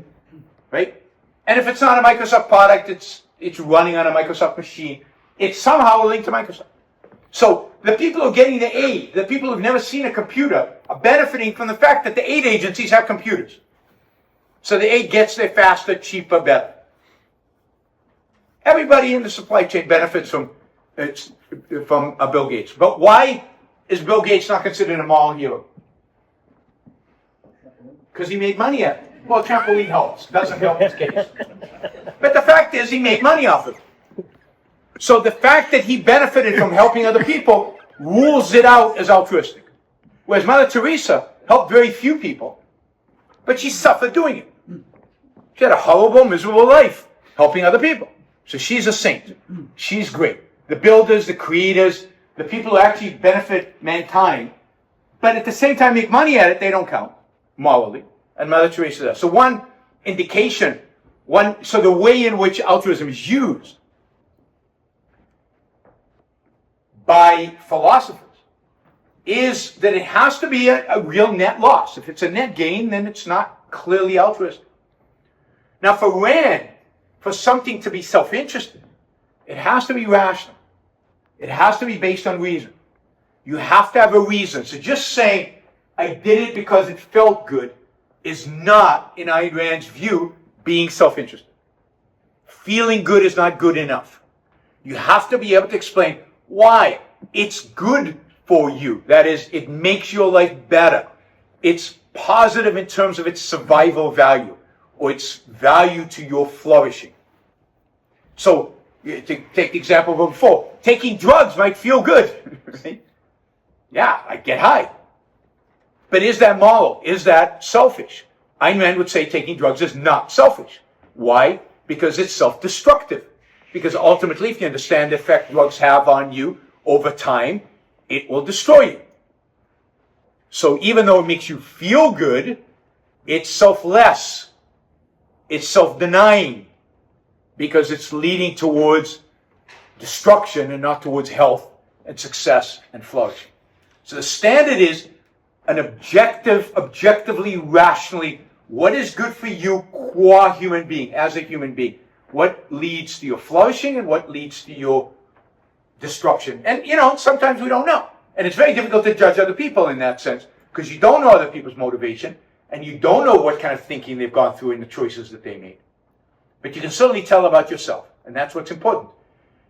Speaker 2: right? And if it's not a Microsoft product, it's running on a Microsoft machine. It's somehow linked to Microsoft. So the people who are getting the aid, the people who've never seen a computer, are benefiting from the fact that the aid agencies have computers. So the aid gets there faster, cheaper, better. Everybody in the supply chain benefits from Bill Gates. But why is Bill Gates not considered a moral hero? because he made money at it. Well, trampoline helps. Doesn't help his case. But the fact is, he made money off of it. So the fact that he benefited from helping other people rules it out as altruistic. Whereas Mother Teresa helped very few people, but she suffered doing it. She had a horrible, miserable life helping other people. So she's a saint. She's great. The builders, the creators, the people who actually benefit mankind, but at the same time make money at it, they don't count morally. And Mother Teresa does. So one indication, so the way in which altruism is used by philosophers is that it has to be a real net loss. If it's a net gain, then it's not clearly altruistic. Now for Rand, for something to be self-interested, it has to be rational. It has to be based on reason. You have to have a reason. So just saying, I did it because it felt good, is not, in Ayn Rand's view, being self-interested. Feeling good is not good enough. You have to be able to explain why it's good for you. That is, it makes your life better. It's positive in terms of its survival value, or its value to your flourishing. So, to take the example from before, taking drugs might feel good. Right? Yeah, I get high. But is that moral? Is that selfish? Ayn Rand would say taking drugs is not selfish. Why? Because it's self-destructive. Because ultimately, if you understand the effect drugs have on you over time, it will destroy you. So even though it makes you feel good, it's selfless. It's self-denying. Because it's leading towards destruction and not towards health and success and flourishing. So the standard is an objectively, rationally, what is good for you qua human being, as a human being? What leads to your flourishing and what leads to your destruction? And, sometimes we don't know. And it's very difficult to judge other people in that sense, because you don't know other people's motivation, and you don't know what kind of thinking they've gone through in the choices that they made. But you can certainly tell about yourself, and that's what's important.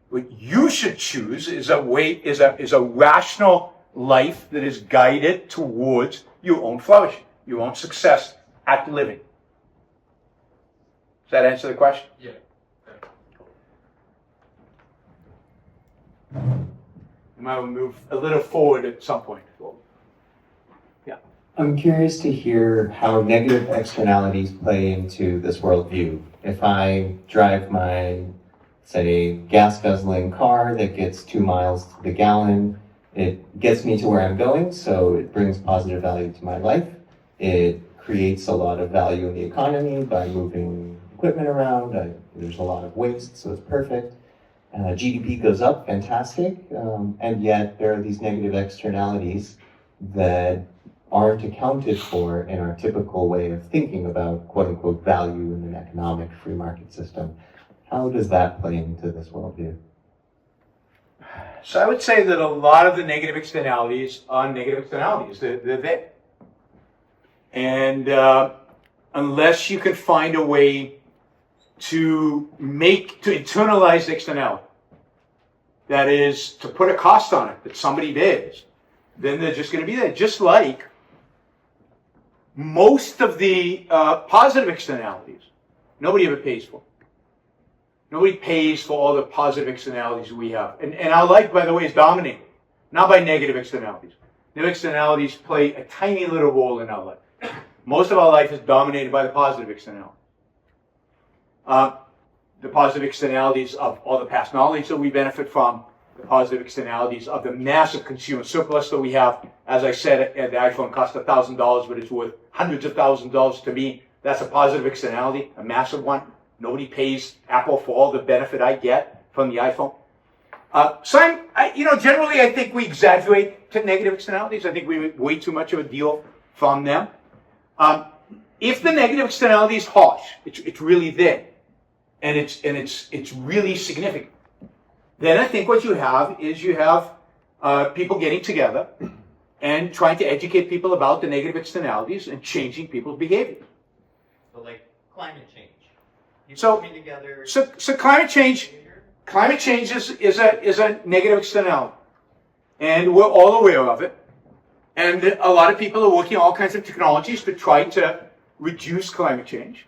Speaker 2: What you should choose is a rational life that is guided towards your own flourishing, your own success at living. Does that answer the question?
Speaker 5: Yeah.
Speaker 2: We might move a little forward at some point. Yeah.
Speaker 11: I'm curious to hear how negative externalities play into this worldview. If I drive my, say, gas-guzzling car that gets 2 miles to the gallon, it gets me to where I'm going, so it brings positive value to my life. It creates a lot of value in the economy by moving equipment around. There's a lot of waste, so it's perfect. GDP goes up, fantastic, and yet there are these negative externalities that aren't accounted for in our typical way of thinking about quote-unquote value in an economic free market system. How does that play into this worldview?
Speaker 2: So I would say that a lot of the negative externalities are negative externalities. They're there. And unless you can find a way to internalize the externality, that is, to put a cost on it that somebody bears, then they're just going to be there. Just like most of the positive externalities, nobody ever pays for. Nobody pays for all the positive externalities we have. And our life, by the way, is dominated, not by negative externalities. Negative externalities play a tiny little role in our life. Most of our life is dominated by the positive externalities. The positive externalities of all the past knowledge that we benefit from, the positive externalities of the massive consumer surplus that we have. As I said, the iPhone cost $1,000, but it's worth hundreds of thousands of dollars to me. That's a positive externality, a massive one. Nobody pays Apple for all the benefit I get from the iPhone. Generally I think we exaggerate to negative externalities. I think we make way too much of a deal from them. If the negative externality is harsh, it's really there, and it's really significant, then I think what you have is people getting together and trying to educate people about the negative externalities and changing people's behavior.
Speaker 4: So like climate change. People
Speaker 2: So-
Speaker 4: coming together.
Speaker 2: So climate change is a negative externality, and we're all aware of it. And a lot of people are working on all kinds of technologies to try to reduce climate change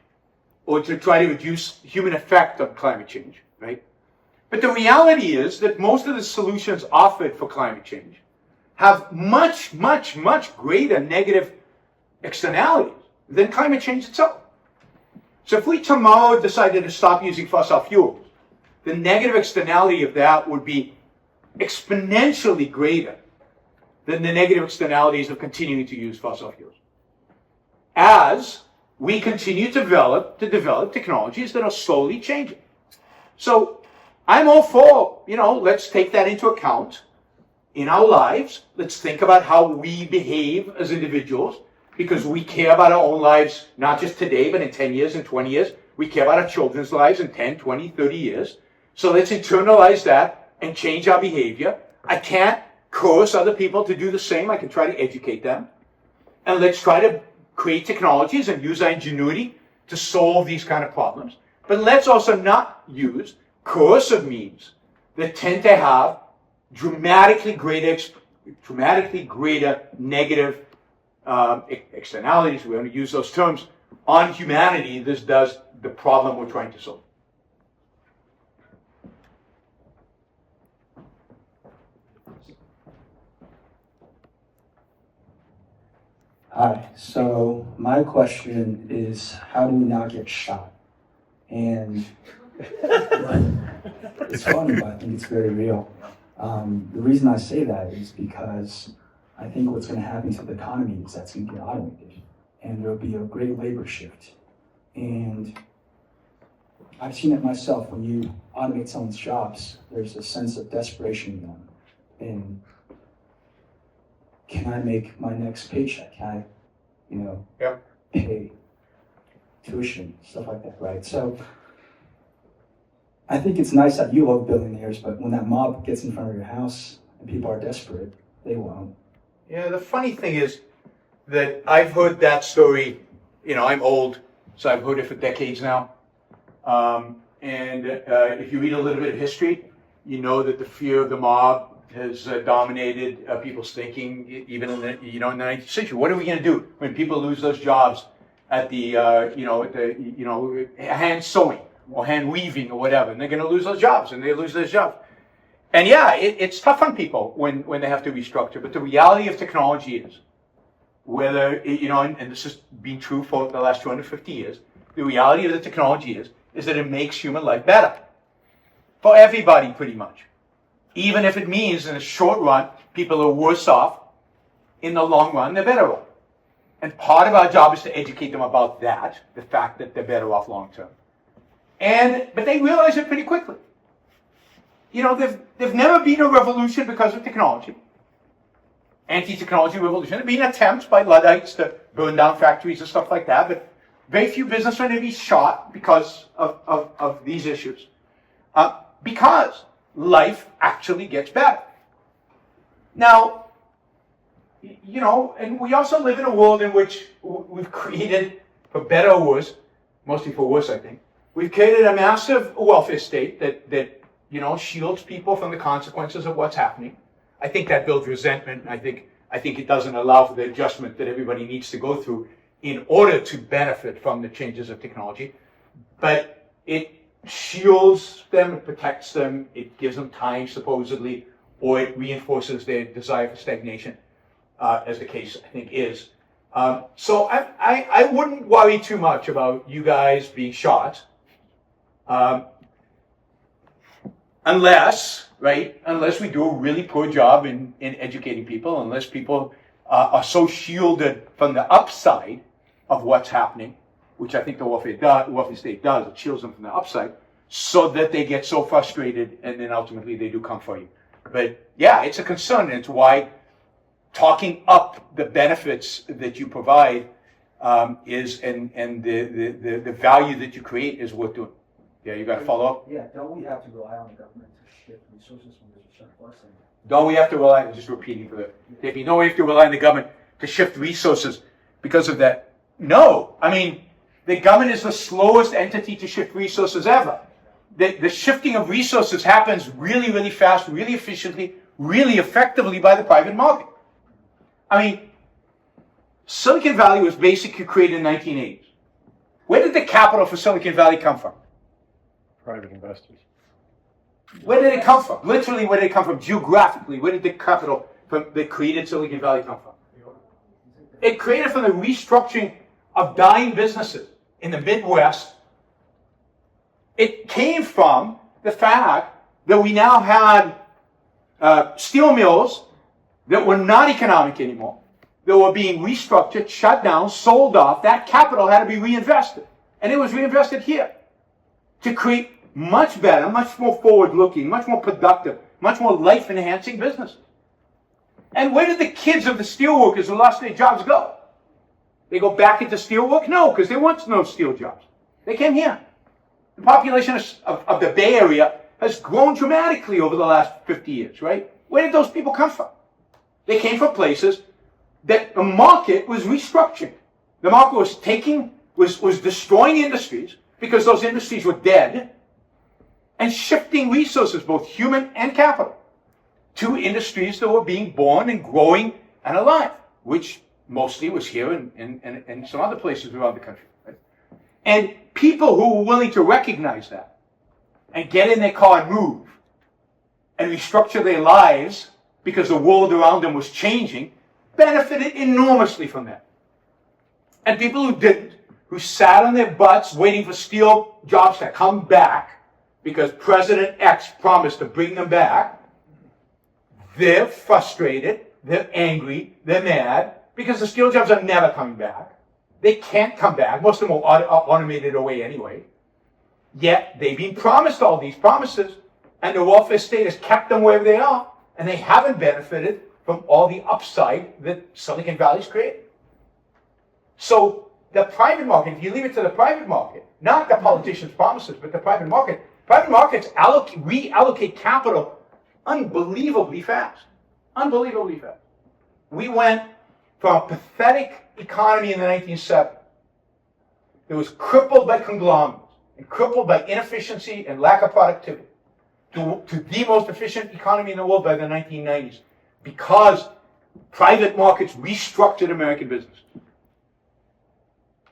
Speaker 2: or to try to reduce human effect on climate change, right? But the reality is that most of the solutions offered for climate change have much, much, much greater negative externalities than climate change itself. So if we tomorrow decided to stop using fossil fuels, the negative externality of that would be exponentially greater than the negative externalities of continuing to use fossil fuels. As we continue to develop technologies that are slowly changing. So I'm all for, let's take that into account in our lives. Let's think about how we behave as individuals, because we care about our own lives, not just today, but in 10 years and 20 years. We care about our children's lives in 10, 20, 30 years. So let's internalize that and change our behavior. I can't coerce other people to do the same. I can try to educate them. And let's try to create technologies and use our ingenuity to solve these kind of problems. But let's also not use coercive means that tend to have dramatically greater negative externalities, we're going to use those terms, on humanity. This does the problem we're trying to solve.
Speaker 12: Hi, so my question is, how do we not get shot? And it's funny, but I think it's very real. The reason I say that is because I think what's going to happen to the economy is that's going to get automated, and there'll be a great labor shift. And I've seen it myself. When you automate someone's jobs, there's a sense of desperation in them. And can I make my next paycheck? Can I, pay tuition, stuff like that, right? So I think it's nice that you love billionaires, but when that mob gets in front of your house and people are desperate, they won't.
Speaker 2: Yeah, the funny thing is that I've heard that story, I'm old, so I've heard it for decades now. If you read a little bit of history, you know that the fear of the mob has dominated people's thinking, even in the 19th century. What are we going to do when people lose those jobs at the hand sewing or hand weaving or whatever? And they're going to lose those jobs, and they lose those jobs. And yeah, it's tough on people when they have to restructure. But the reality of technology is, whether, and this has been true for the last 250 years, the reality of the technology is that it makes human life better. For everybody, pretty much. Even if it means in the short run, people are worse off, in the long run, they're better off. And part of our job is to educate them about that, the fact that they're better off long term. But they realize it pretty quickly. There've never been a revolution because of technology. Anti-technology revolution. There have been attempts by Luddites to burn down factories and stuff like that, but very few businesses are going to be shot because of these issues. Because life actually gets better. Now, and we also live in a world in which we've created, for better or worse, mostly for worse, I think, we've created a massive welfare state that shields people from the consequences of what's happening. I think that builds resentment. I think it doesn't allow for the adjustment that everybody needs to go through in order to benefit from the changes of technology. But it shields them, it protects them, it gives them time, supposedly, or it reinforces their desire for stagnation, as the case, I think, is. So I wouldn't worry too much about you guys being shot. Unless we do a really poor job in educating people, unless people are so shielded from the upside of what's happening, which I think the welfare state does, it shields them from the upside, so that they get so frustrated and then ultimately they do come for you. But yeah, it's a concern, and it's why talking up the benefits that you provide is and the value that you create is worth doing. Yeah, you got to follow up?
Speaker 12: Yeah, don't we have to rely on the government to shift resources when there's a surplus?
Speaker 2: Don't we have to rely, I'm just repeating for the, if you don't we have to rely on the government to shift resources because of that? No. I mean, the government is the slowest entity to shift resources ever. The shifting of resources happens really, really fast, really efficiently, really effectively by the private market. I mean, Silicon Valley was basically created in the 1980s. Where did the capital for Silicon Valley come from?
Speaker 3: Private investors.
Speaker 2: Where did it come from? Literally, where did it come from? Geographically, where did the capital that created Silicon Valley come from? It created from the restructuring of dying businesses in the Midwest. It came from the fact that we now had steel mills that were not economic anymore, that were being restructured, shut down, sold off. That capital had to be reinvested. And it was reinvested here to create much better, much more forward-looking, much more productive, much more life-enhancing businesses. And where did the kids of the steelworkers who lost their jobs go? They go back into steelwork? No, because there was no steel jobs. They came here. The population of the Bay Area has grown dramatically over the last 50 years, right? Where did those people come from? They came from places that the market was restructuring. The market was destroying industries because those industries were dead, and shifting resources, both human and capital, to industries that were being born and growing and alive, which mostly was here and some other places around the country. Right? And people who were willing to recognize that and get in their car and move and restructure their lives because the world around them was changing, benefited enormously from that. And people who didn't, who sat on their butts waiting for steel jobs to come back because President X promised to bring them back, they're frustrated, they're angry, they're mad, because the steel jobs are never coming back. They can't come back. Most of them are automated away anyway. Yet they've been promised all these promises, and the welfare state has kept them wherever they are, and they haven't benefited from all the upside that Silicon Valley's created. So the private market, if you leave it to the private market, not the politicians' promises, but the private markets reallocate capital unbelievably fast. Unbelievably fast. We went from a pathetic economy in the 1970s that was crippled by conglomerates and crippled by inefficiency and lack of productivity to the most efficient economy in the world by the 1990s because private markets restructured American business.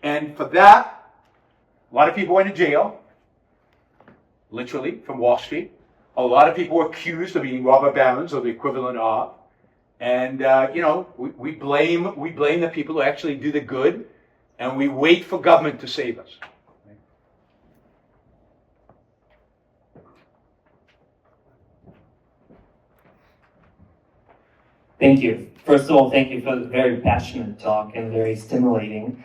Speaker 2: And for that, a lot of people went to jail, literally, from Wall Street. A lot of people were accused of being robber barons or the equivalent of. And, we blame the people who actually do the good, and we wait for government to save us.
Speaker 13: Thank you. First of all, thank you for the very passionate talk and very stimulating.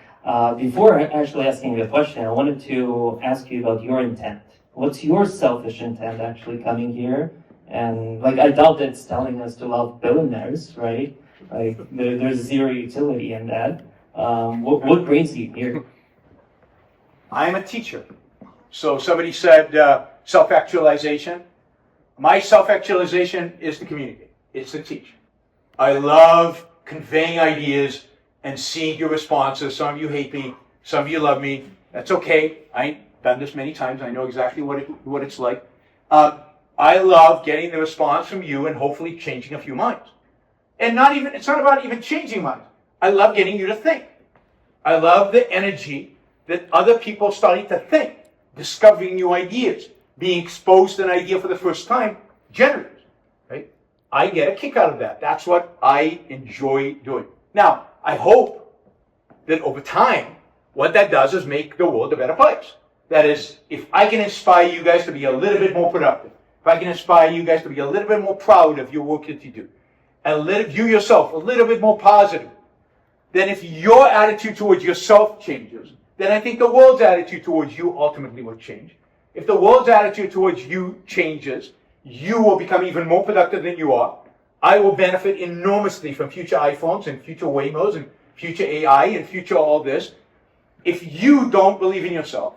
Speaker 13: Before actually asking you a question, I wanted to ask you about your intent. What's your selfish intent actually coming here? And I doubt that it's telling us to love billionaires, right? There's zero utility in that. What brings you here?
Speaker 2: I'm a teacher. So somebody said self-actualization. My self-actualization is to communicate. It's to teach. I love conveying ideas and seeing your responses. Some of you hate me. Some of you love me. That's okay. I've done this many times. I know exactly what it's like. I love getting the response from you and hopefully changing a few minds. And it's not about even changing minds. I love getting you to think. I love the energy that other people are starting to think, discovering new ideas, being exposed to an idea for the first time, generates. Right? I get a kick out of that. That's what I enjoy doing. Now, I hope that over time, what that does is make the world a better place. That is, if I can inspire you guys to be a little bit more productive, if I can inspire you guys to be a little bit more proud of your work that you do, and you yourself a little bit more positive, then if your attitude towards yourself changes, then I think the world's attitude towards you ultimately will change. If the world's attitude towards you changes, you will become even more productive than you are. I will benefit enormously from future iPhones and future Waymos and future AI and future all this. If you don't believe in yourself,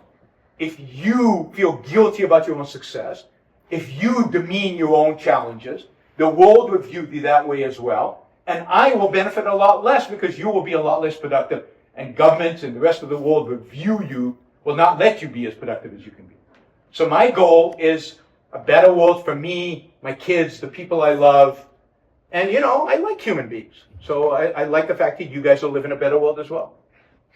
Speaker 2: if you feel guilty about your own success, if you demean your own challenges, the world will view you that way as well. And I will benefit a lot less because you will be a lot less productive. And governments and the rest of the world will not let you be as productive as you can be. So my goal is a better world for me, my kids, the people I love, And I like human beings. So I like the fact that you guys will live in a better world as well.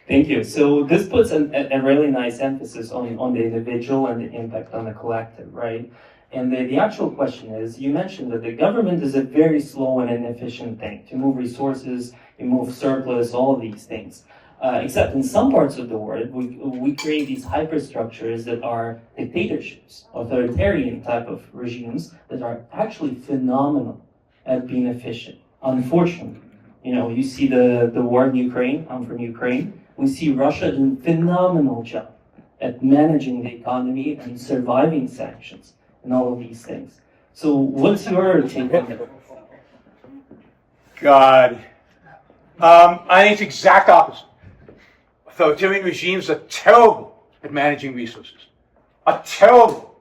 Speaker 13: Thank you. So this puts a really nice emphasis on the individual and the impact on the collective, right? And the actual question is, you mentioned that the government is a very slow and inefficient thing to move resources, to move surplus, all of these things. Except in some parts of the world, we create these hyperstructures that are dictatorships, authoritarian type of regimes that are actually phenomenal at being efficient. Unfortunately, you see the war in Ukraine. I'm from Ukraine. We see Russia doing a phenomenal job at managing the economy and surviving sanctions and all of these things. So what's your take on it?
Speaker 2: God. I think it's the exact opposite. Authoritarian regimes are terrible at managing resources, are terrible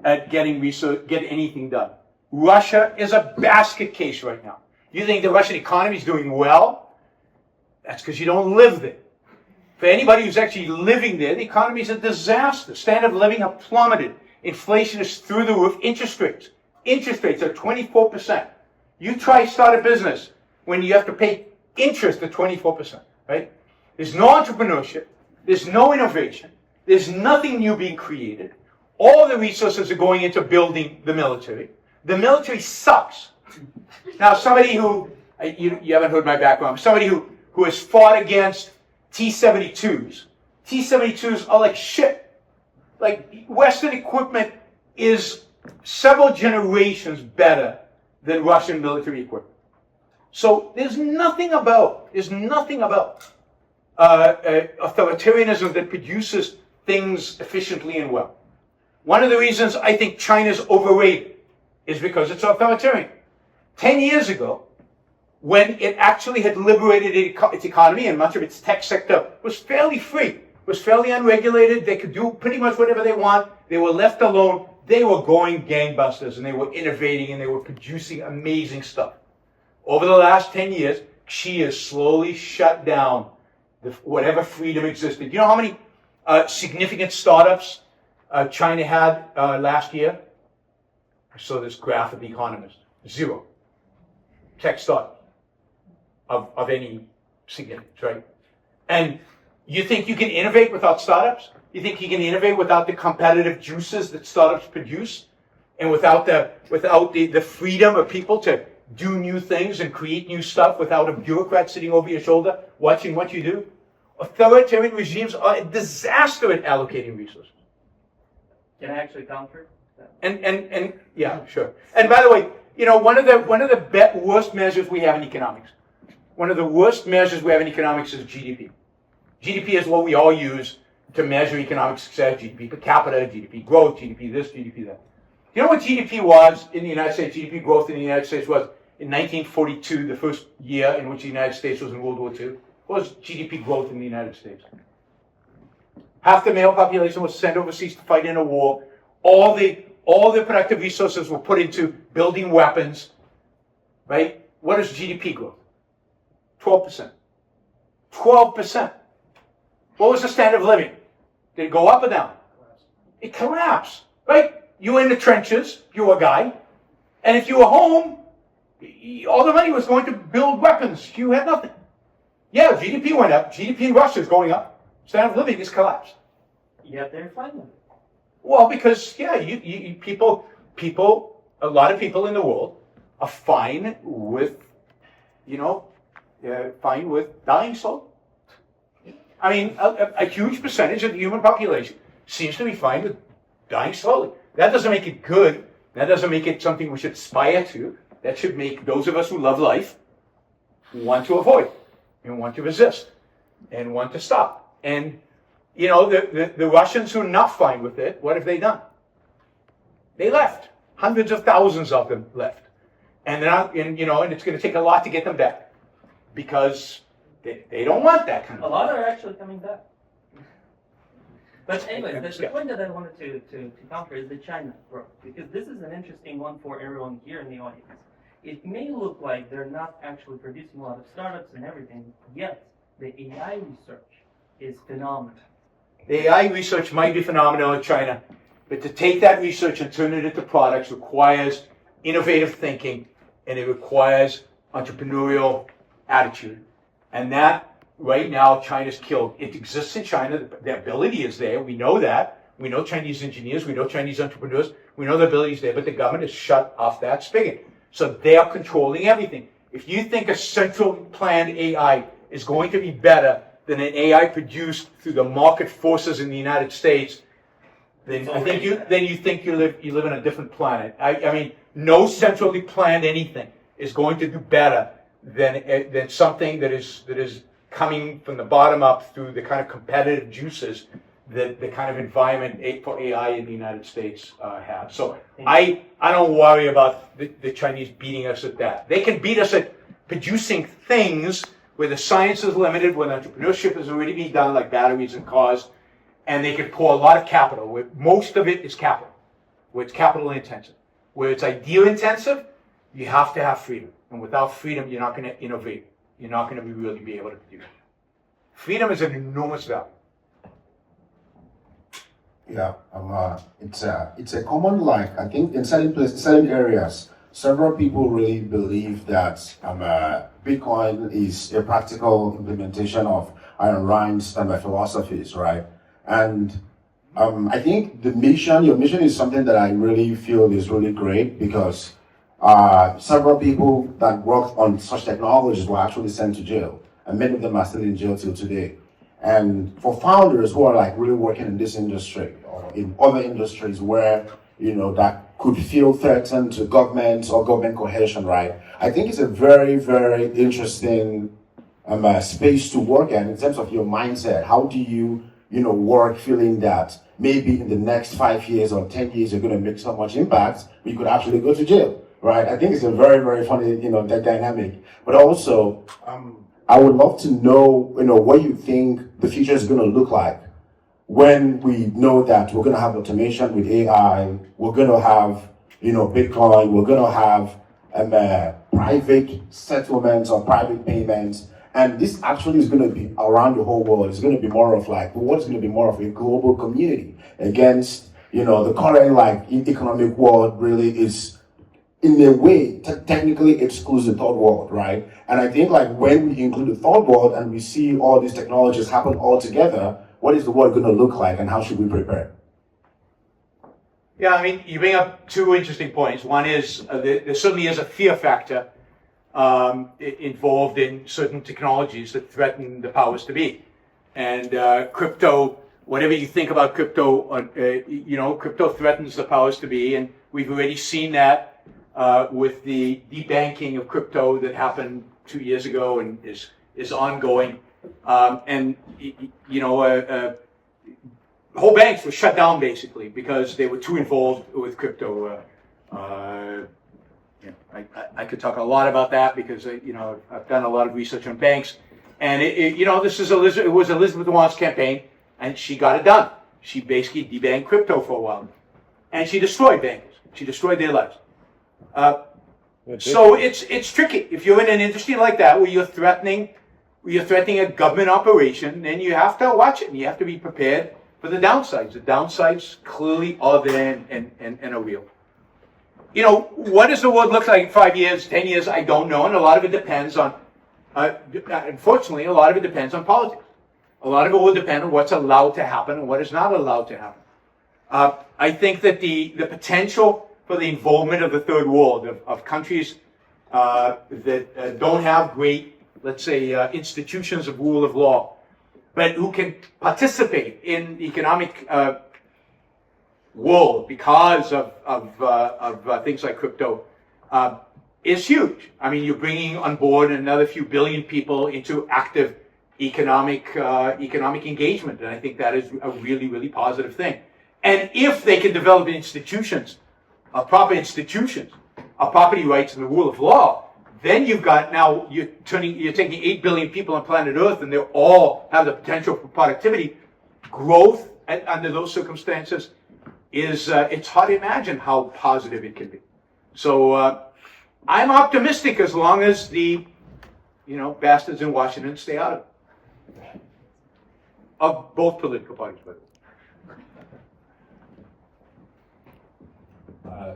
Speaker 2: at getting anything done. Russia is a basket case right now. You think the Russian economy is doing well? That's because you don't live there. For anybody who's actually living there, the economy is a disaster. Standard of living have plummeted. Inflation is through the roof. Interest rates are 24%. You try to start a business when you have to pay interest at 24%, right? There's no entrepreneurship. There's no innovation. There's nothing new being created. All the resources are going into building the military. The military sucks. Now, somebody who, you haven't heard my background, somebody who has fought against T-72s. T-72s are like shit. Like, Western equipment is several generations better than Russian military equipment. So there's nothing about authoritarianism that produces things efficiently and well. One of the reasons I think China's overrated is because it's authoritarian. 10 years ago, when it actually had liberated its economy and much of its tech sector was fairly free, was fairly unregulated, they could do pretty much whatever they want, they were left alone, they were going gangbusters and they were innovating and they were producing amazing stuff. Over the last 10 years, Xi has slowly shut down whatever freedom existed. You know how many significant startups China had last year? I saw this graph of The Economist. 0. Tech startups of any significance, right? And you think you can innovate without startups? You think you can innovate without the competitive juices that startups produce? And without the freedom of people to do new things and create new stuff without a bureaucrat sitting over your shoulder watching what you do? Authoritarian regimes are a disaster at allocating resources.
Speaker 13: Can I actually counter that?
Speaker 2: And yeah, sure. And by the way, one of the worst measures we have in economics, is GDP. GDP is what we all use to measure economic success: GDP per capita, GDP growth, GDP this, GDP that. You know what GDP was in the United States? GDP growth in the United States was in 1942, the first year in which the United States was in World War II. What was GDP growth in the United States? Half the male population was sent overseas to fight in a war. All the productive resources were put into building weapons, right? What is GDP growth? 12%. 12%. What was the standard of living? Did it go up or down? It collapsed, right? You were in the trenches, you were a guy, and if you were home, all the money was going to build weapons. You had nothing. Yeah, GDP went up. GDP in Russia is going up. Standard of living is collapsed.
Speaker 13: Yet they're fine with it.
Speaker 2: Well, because, yeah, a lot of people in the world are fine with, fine with dying slowly. I mean, a huge percentage of the human population seems to be fine with dying slowly. That doesn't make it good. That doesn't make it something we should aspire to. That should make those of us who love life want to avoid and want to resist and want to stop. And, the Russians who are not fine with it, what have they done? They left. Hundreds of thousands of them left. And they're not, and it's going to take a lot to get them back because they don't want that kind of
Speaker 13: thing. A lot are actually coming back. But anyway, the point that I wanted to counter is the China growth, because this is an interesting one for everyone here in the audience. It may look like they're not actually producing a lot of startups and everything, yet the AI research is phenomenal.
Speaker 2: The AI research might be phenomenal in China, but to take that research and turn it into products requires innovative thinking and it requires entrepreneurial attitude. And that, right now, China's killed. It exists in China. The ability is there. We know that. We know Chinese engineers. We know Chinese entrepreneurs. We know the ability is there, but the government has shut off that spigot. So they are controlling everything. If you think a centrally planned AI is going to be better than an AI produced through the market forces in the United States, then I think you live in a different planet. I mean, no centrally planned anything is going to do better than something that is coming from the bottom up through the kind of competitive juices that the kind of environment for AI in the United States has. So I don't worry about the Chinese beating us at that. They can beat us at producing things where the science is limited, where entrepreneurship is already being done, like batteries and cars, and they can pour a lot of capital, where most of it is capital, where it's capital intensive. Where it's idea intensive, you have to have freedom. And without freedom, you're not going to innovate. You're not going to really be able to produce. Freedom is an enormous value.
Speaker 14: Yeah, it's a common, like, I think in certain places, certain areas, several people really believe that Bitcoin is a practical implementation of Ayn Rand's philosophies, right? And I think your mission is something that I really feel is really great, because several people that worked on such technologies were actually sent to jail, and many of them are still in jail till today. And for founders who are like really working in this industry or in other industries where, that could feel threatened to government or government cohesion, right? I think it's a very, very interesting space to work in terms of your mindset. How do you, work feeling that maybe in the next 5 years or 10 years you're going to make so much impact, but you could actually go to jail, right? I think it's a very, very funny, that dynamic. But also, I would love to know, what you think the future is going to look like when we know that we're going to have automation with AI, we're going to have, Bitcoin, we're going to have private settlements or private payments, and this actually is going to be around the whole world. It's going to be more of what's going to be more of a global community against, the current economic world really is, in a way, technically excludes the third world, right? And I think when we include the third world and we see all these technologies happen all together, what is the world going to look like, and how should we prepare?
Speaker 2: Yeah, I mean, you bring up two interesting points. One is there certainly is a fear factor involved in certain technologies that threaten the powers to be. And crypto, whatever you think about crypto, crypto threatens the powers to be, and we've already seen that with the debanking of crypto that happened 2 years ago and is ongoing. Whole banks were shut down basically because they were too involved with crypto. I could talk a lot about that because I've done a lot of research on banks, and it was Elizabeth Warren's campaign, and she got it done. She basically debanked crypto for a while, and she destroyed bankers. She destroyed their lives. So it's tricky if you're in an industry like that where you're threatening a government operation. Then you have to watch it, and you have to be prepared for the downsides. The downsides clearly are there and are real. What does the world look like in 5 years, 10 years? I don't know, and a lot of it depends on. Unfortunately, a lot of it depends on politics. A lot of it will depend on what's allowed to happen and what is not allowed to happen. I think that the potential for the involvement of the third world, of countries that don't have great, let's say, institutions of rule of law, but who can participate in the economic world because of things like crypto, is huge. I mean, you're bringing on board another few billion people into active economic engagement, and I think that is a really, really positive thing. And if they can develop institutions, proper institutions, property rights and the rule of law, then you've got you're taking 8 billion people on planet Earth, and they all have the potential for productivity. Growth under those circumstances is it's hard to imagine how positive it can be. So I'm optimistic as long as the bastards in Washington stay out of both political parties.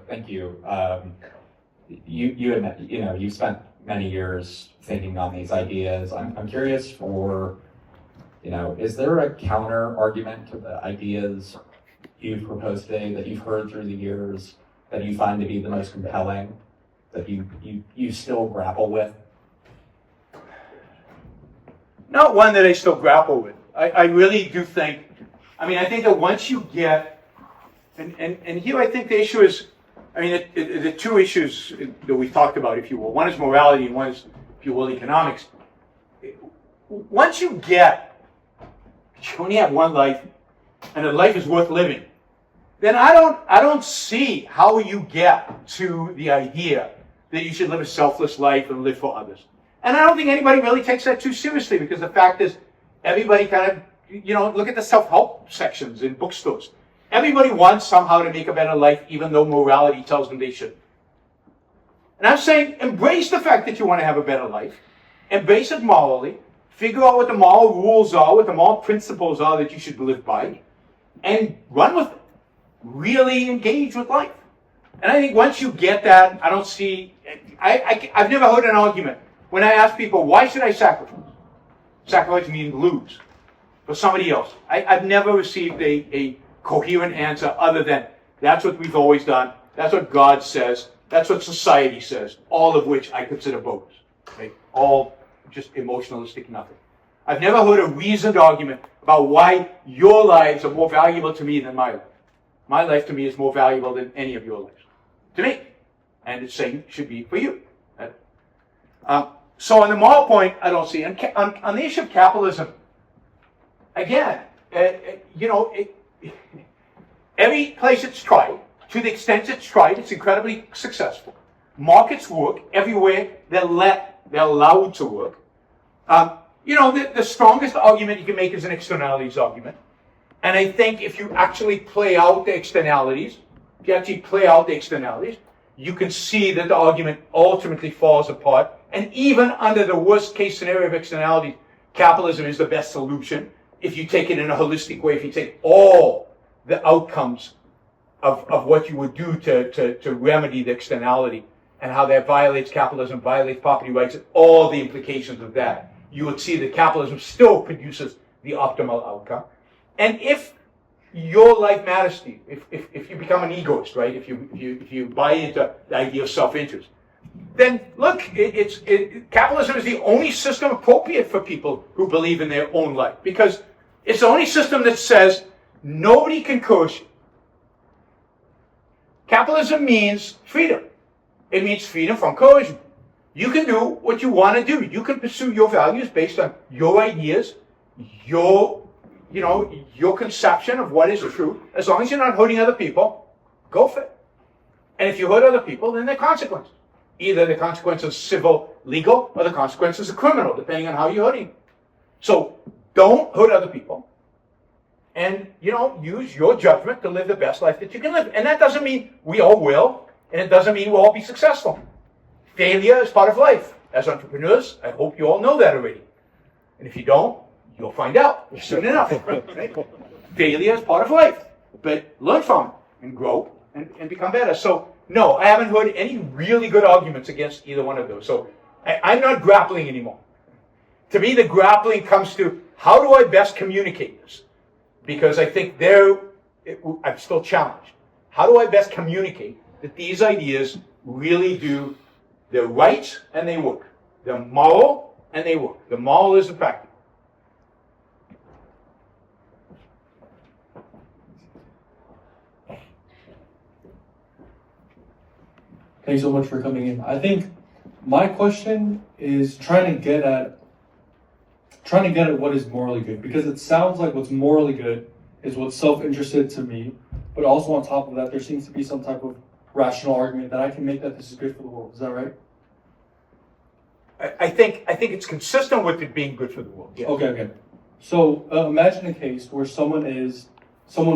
Speaker 15: Thank you.
Speaker 8: you spent many years thinking on these ideas. I'm curious for, is there a counter argument to the ideas you've proposed today that you've heard through the years that you find to be the most compelling, that you still grapple with?
Speaker 2: Not one that I still grapple with. I really do think, I think that once you get, and here I think the issue is, the two issues that we talked about, if you will. One is morality and one is, if you will, economics. Once you get, you only have one life, and the life is worth living, then I don't see how you get to the idea that you should live a selfless life and live for others. And I don't think anybody really takes that too seriously, because the fact is, everybody kind of, look at the self-help sections in bookstores. Everybody wants somehow to make a better life, even though morality tells them they should. And I'm saying, embrace the fact that you want to have a better life. Embrace it morally. Figure out what the moral rules are, what the moral principles are that you should live by, and run with it. Really engage with life. And I think once you get that, I don't see, I've never heard an argument. When I ask people, why should I sacrifice? Sacrifice means lose for somebody else. I've never received a coherent answer other than, that's what we've always done, that's what God says, that's what society says, all of which I consider bogus. Okay? All just emotionalistic nothing. I've never heard a reasoned argument about why your lives are more valuable to me than my life. My life to me is more valuable than any of your lives. To me. And the same should be for you. So on the moral point, I don't see. On the issue of capitalism, again, every place it's tried, to the extent it's tried, it's incredibly successful. Markets work everywhere they're allowed to work. The strongest argument you can make is an externalities argument. And I think if you actually play out the externalities, you can see that the argument ultimately falls apart. And even under the worst case scenario of externalities, capitalism is the best solution if you take it in a holistic way, if you take all the outcomes of what you would do to remedy the externality and how that violates capitalism, violates property rights, and all the implications of that, you would see that capitalism still produces the optimal outcome. And if your life matters to you, if you become an egoist, right? If you buy into the idea of self-interest, then look, capitalism is the only system appropriate for people who believe in their own life, because it's the only system that says nobody can coerce you. Capitalism means freedom. It means freedom from coercion. You can do what you want to do. You can pursue your values based on your ideas, your conception of what is true. As long as you're not hurting other people, go for it. And if you hurt other people, then there are consequences. Either the consequences civil, legal, or the consequences are criminal, depending on how you're hurting. So don't hurt other people. And, use your judgment to live the best life that you can live. And that doesn't mean we all will, and it doesn't mean we'll all be successful. Failure is part of life. As entrepreneurs, I hope you all know that already. And if you don't, you'll find out soon enough. Right? Failure is part of life. But learn from it and grow and become better. So, no, I haven't heard any really good arguments against either one of those. So I'm not grappling anymore. To me, the grappling comes to, how do I best communicate this? Because I think I'm still challenged. How do I best communicate that these ideas really do, they're right and they work. They're moral and they work. The moral is the practical.
Speaker 15: Thanks so much for coming in. I think my question is trying to get at what is morally good, because it sounds like what's morally good is what's self-interested to me, but also on top of that, there seems to be some type of rational argument that I can make that this is good for the world. Is that right?
Speaker 2: I think it's consistent with it being good for the world. Yes.
Speaker 15: Okay. So imagine a case where someone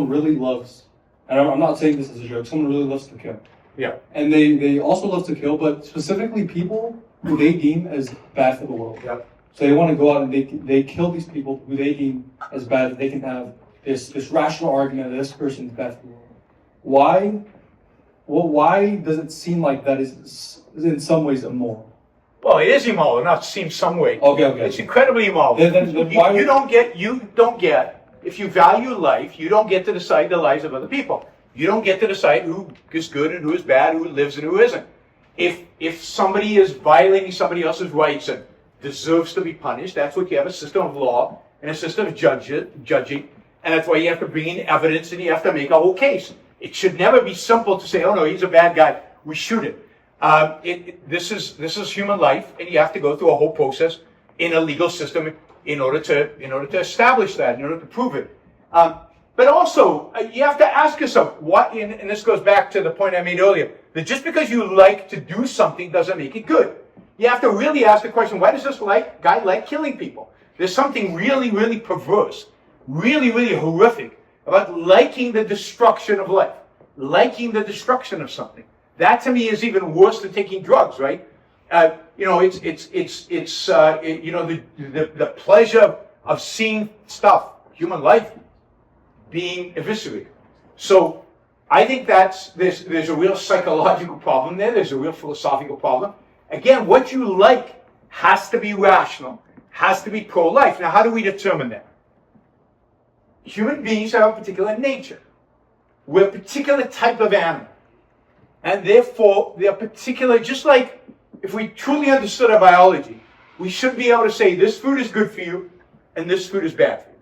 Speaker 15: really loves, and I'm not saying this as a joke, someone really loves to kill.
Speaker 2: Yeah.
Speaker 15: And they also love to kill, but specifically people who they deem as bad for the world.
Speaker 2: Yeah.
Speaker 15: So they want to go out and they kill these people who they deem as bad, that they can have this rational argument that this person is bad for the world. Why does it seem like that is in some ways immoral.
Speaker 2: Well, it is immoral, not seem some way.
Speaker 15: Okay.
Speaker 2: It's incredibly immoral.
Speaker 15: Then why
Speaker 2: You don't get, if you value life, you don't get to decide the lives of other people. You don't get to decide who is good and who is bad, who lives and who isn't. If somebody is violating somebody else's rights and deserves to be punished, that's what you have, a system of law and a system of judging, and that's why you have to bring in evidence and you have to make a whole case. It should never be simple to say, oh no, he's a bad guy, we shoot him. This is human life, and you have to go through a whole process in a legal system in order to establish that, in order to prove it. But also, you have to ask yourself, and this goes back to the point I made earlier, that just because you like to do something doesn't make it good. You have to really ask the question, why does this guy like killing people? There's something really, really perverse, really, really horrific about liking the destruction of life, liking the destruction of something. That to me is even worse than taking drugs, right? It's the pleasure of seeing stuff, human life, being eviscerated. So I think there's a real psychological problem there. There's a real philosophical problem. Again, what you like has to be rational, has to be pro-life. Now, how do we determine that? Human beings have a particular nature. We're a particular type of animal. And therefore, they're particular, just like if we truly understood our biology, we should be able to say this food is good for you and this food is bad for you.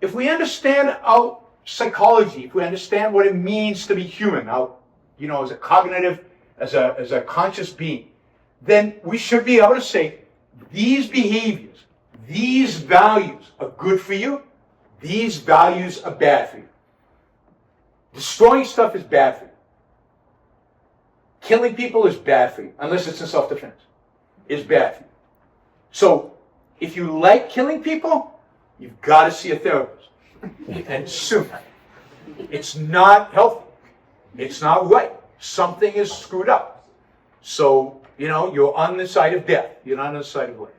Speaker 2: If we understand our psychology, if we understand what it means to be human, as a cognitive, as a conscious being, then we should be able to say these behaviors, these values are good for you, these values are bad for you. Destroying stuff is bad for you. Killing people is bad for you, unless it's in self-defense. It's bad for you. So, if you like killing people, you've got to see a therapist. And soon. It's not healthy. It's not right. Something is screwed up. So, you're on the side of death. You're not on the side of life.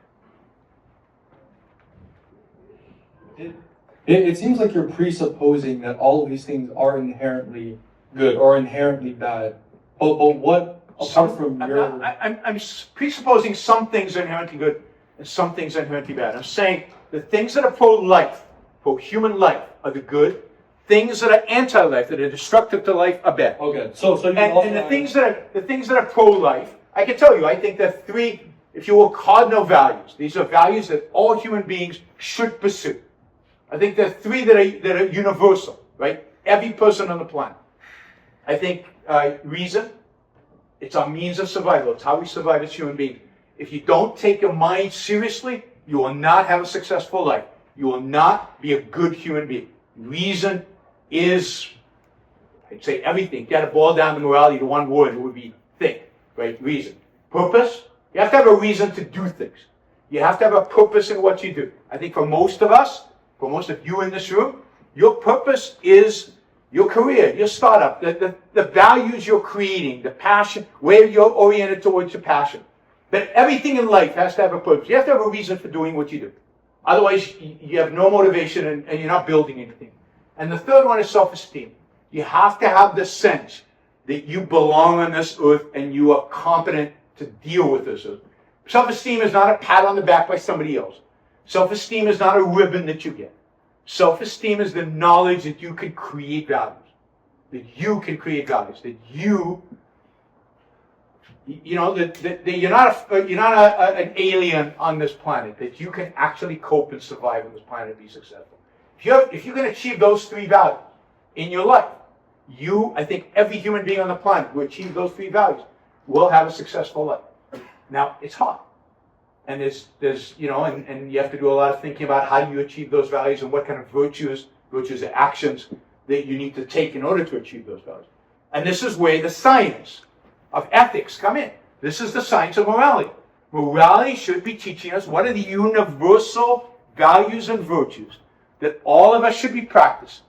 Speaker 15: It seems like you're presupposing that all of these things are inherently good or inherently bad. But what, apart from your...
Speaker 2: I'm presupposing some things are inherently good and some things are inherently bad. I'm saying the things that are pro-life, pro-human life, are the good. Things that are anti-life, that are destructive to life, are bad.
Speaker 15: Okay, so you
Speaker 2: and the things that are pro-life, I can tell you, I think there are three, if you will, cardinal values. These are values that all human beings should pursue. I think there are three that are universal, right? Every person on the planet. I think reason, it's our means of survival. It's how we survive as human beings. If you don't take your mind seriously, you will not have a successful life. You will not be a good human being. Reason is, I'd say everything. You got to boil down the morality to one word, it would be think, right? Reason. Purpose, you have to have a reason to do things. You have to have a purpose in what you do. I think for most of us, for most of you in this room, your purpose is your career, your startup, the values you're creating, the passion, where you're oriented towards your passion. But everything in life has to have a purpose. You have to have a reason for doing what you do. Otherwise, you have no motivation and you're not building anything. And the third one is self-esteem. You have to have the sense that you belong on this earth and you are competent to deal with this earth. Self-esteem is not a pat on the back by somebody else. Self-esteem is not a ribbon that you get. Self-esteem is the knowledge that you can create values. That you can create values. That you're not an alien on this planet. That you can actually cope and survive on this planet and be successful. If you can achieve those three values in your life, I think every human being on the planet who achieves those three values will have a successful life. Now, it's hard. And there's and you have to do a lot of thinking about how do you achieve those values and what kind of virtues and actions that you need to take in order to achieve those values. And this is where the science of ethics come in. This is the science of morality. Morality should be teaching us what are the universal values and virtues that all of us should be practicing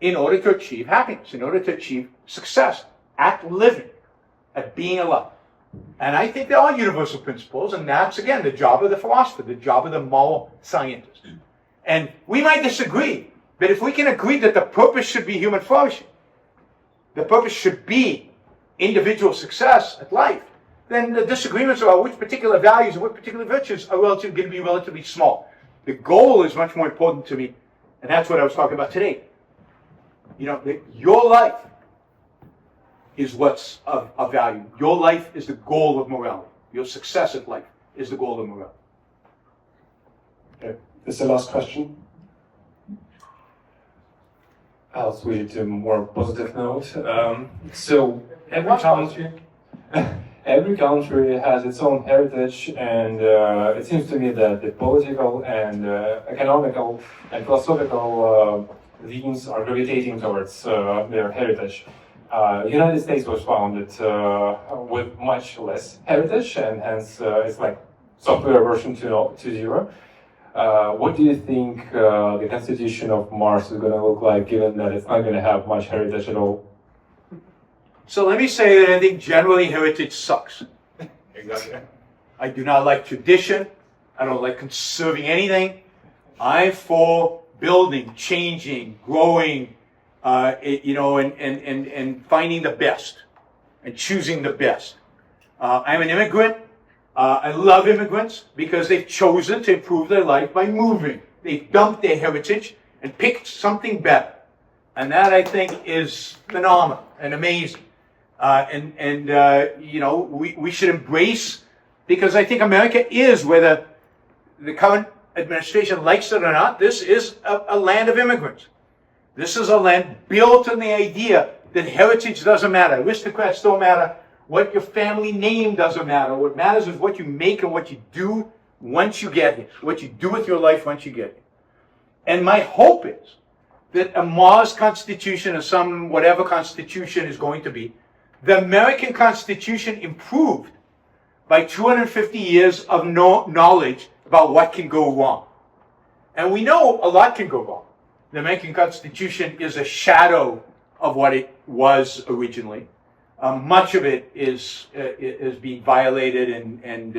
Speaker 2: in order to achieve happiness, in order to achieve success at living, at being alive. And I think they're all universal principles, and that's, again, the job of the philosopher, the job of the moral scientist. And we might disagree, but if we can agree that the purpose should be human flourishing, the purpose should be individual success at life, then the disagreements about which particular values and what particular virtues are going to be relatively small. The goal is much more important to me, and that's what I was talking about today. You know, your life is what's of value. Your life is the goal of morality. Your success at life is the goal of morality.
Speaker 3: Okay. This is the last question.
Speaker 5: I'll switch to a more positive note. So every country, every country has its own heritage, and it seems to me that the political and economical and philosophical themes are gravitating towards their heritage. United States was founded with much less heritage, and hence it's like software version 2.0. What do you think the constitution of Mars is going to look like, given that it's not going to have much heritage at all?
Speaker 2: So let me say that I think generally heritage sucks. I do not like tradition. I don't like conserving anything. I'm for building, changing, growing, and finding the best and choosing the best. I'm an immigrant. I love immigrants because they've chosen to improve their life by moving. They've dumped their heritage and picked something better. And that, I think, is phenomenal and amazing. We should embrace, because I think America is, whether the current administration likes it or not, this is a land of immigrants. This is a land built on the idea that heritage doesn't matter. Aristocrats don't matter. What your family name doesn't matter. What matters is what you make and what you do once you get here. What you do with your life once you get here. And my hope is that a Mars Constitution or some whatever Constitution is going to be, the American Constitution improved by 250 years of knowledge about what can go wrong. And we know a lot can go wrong. The American Constitution is a shadow of what it was originally. Much of it is being violated, and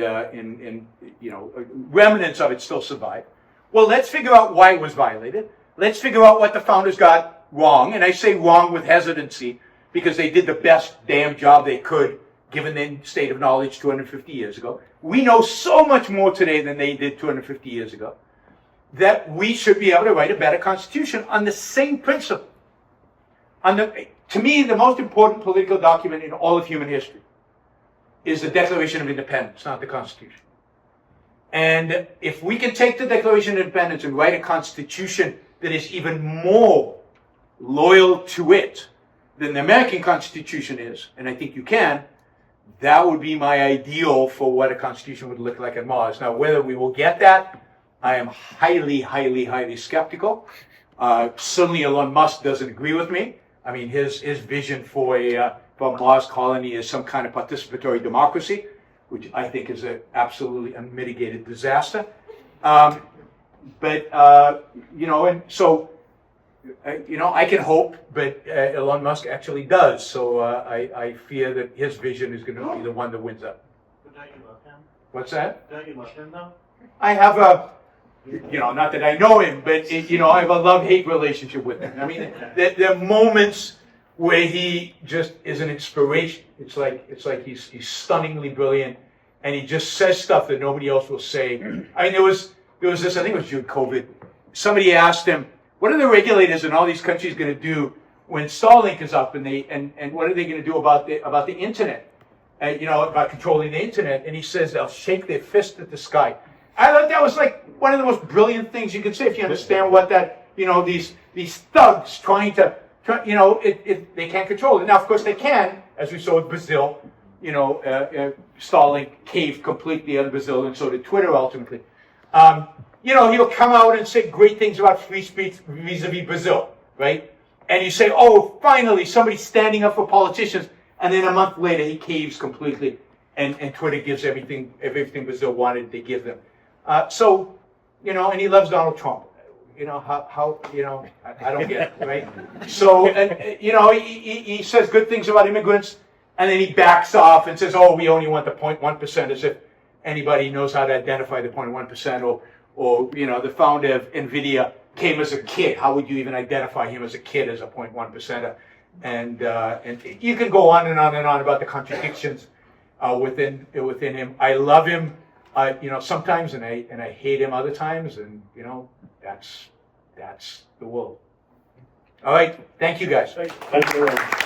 Speaker 2: remnants of it still survive. Well, let's figure out why it was violated. Let's figure out what the founders got wrong, and I say wrong with hesitancy because they did the best damn job they could given the state of knowledge 250 years ago. We know so much more today than they did 250 years ago, that we should be able to write a better constitution on the same principle. To me, the most important political document in all of human history is the Declaration of Independence, not the Constitution. And if we can take the Declaration of Independence and write a constitution that is even more loyal to it than the American Constitution is, and I think you can, that would be my ideal for what a constitution would look like on Mars. Now, whether we will get that, I am highly, highly, highly skeptical. Certainly Elon Musk doesn't agree with me. I mean, his vision for a Mars colony is some kind of participatory democracy, which I think is an absolutely unmitigated disaster. I can hope, but Elon Musk actually does. So I fear that his vision is going to be the one that wins up.
Speaker 4: But don't you love him?
Speaker 2: What's that?
Speaker 4: Don't you love him though?
Speaker 2: I have not that I know him, but I have a love-hate relationship with him. I mean, there are moments where he just is an inspiration. It's like he's stunningly brilliant, and he just says stuff that nobody else will say. I mean, there was this, I think it was during COVID. Somebody asked him, "What are the regulators in all these countries going to do when Starlink is up, and what are they going to do about the internet? About controlling the internet?" And he says they'll shake their fist at the sky. I thought that was like one of the most brilliant things you could say if you understand what that, these thugs trying to, they can't control it. Now, of course, they can, as we saw with Brazil. Starlink caved completely on Brazil, and so did Twitter ultimately. He'll come out and say great things about free speech vis-a-vis Brazil, right? And you say, oh, finally, somebody's standing up for politicians, and then a month later he caves completely, and Twitter gives everything Brazil wanted to give them. And he loves Donald Trump. I don't get it, right? So, he says good things about immigrants, and then he backs off and says, oh, we only want the 0.1%, as if anybody knows how to identify the 0.1%, or the founder of NVIDIA came as a kid. How would you even identify him as a kid as a 0.1%? And you can go on and on and on about the contradictions within him. I love him, sometimes, and I hate him other times, and that's the world. All right, thank you guys.
Speaker 1: Thank you very much.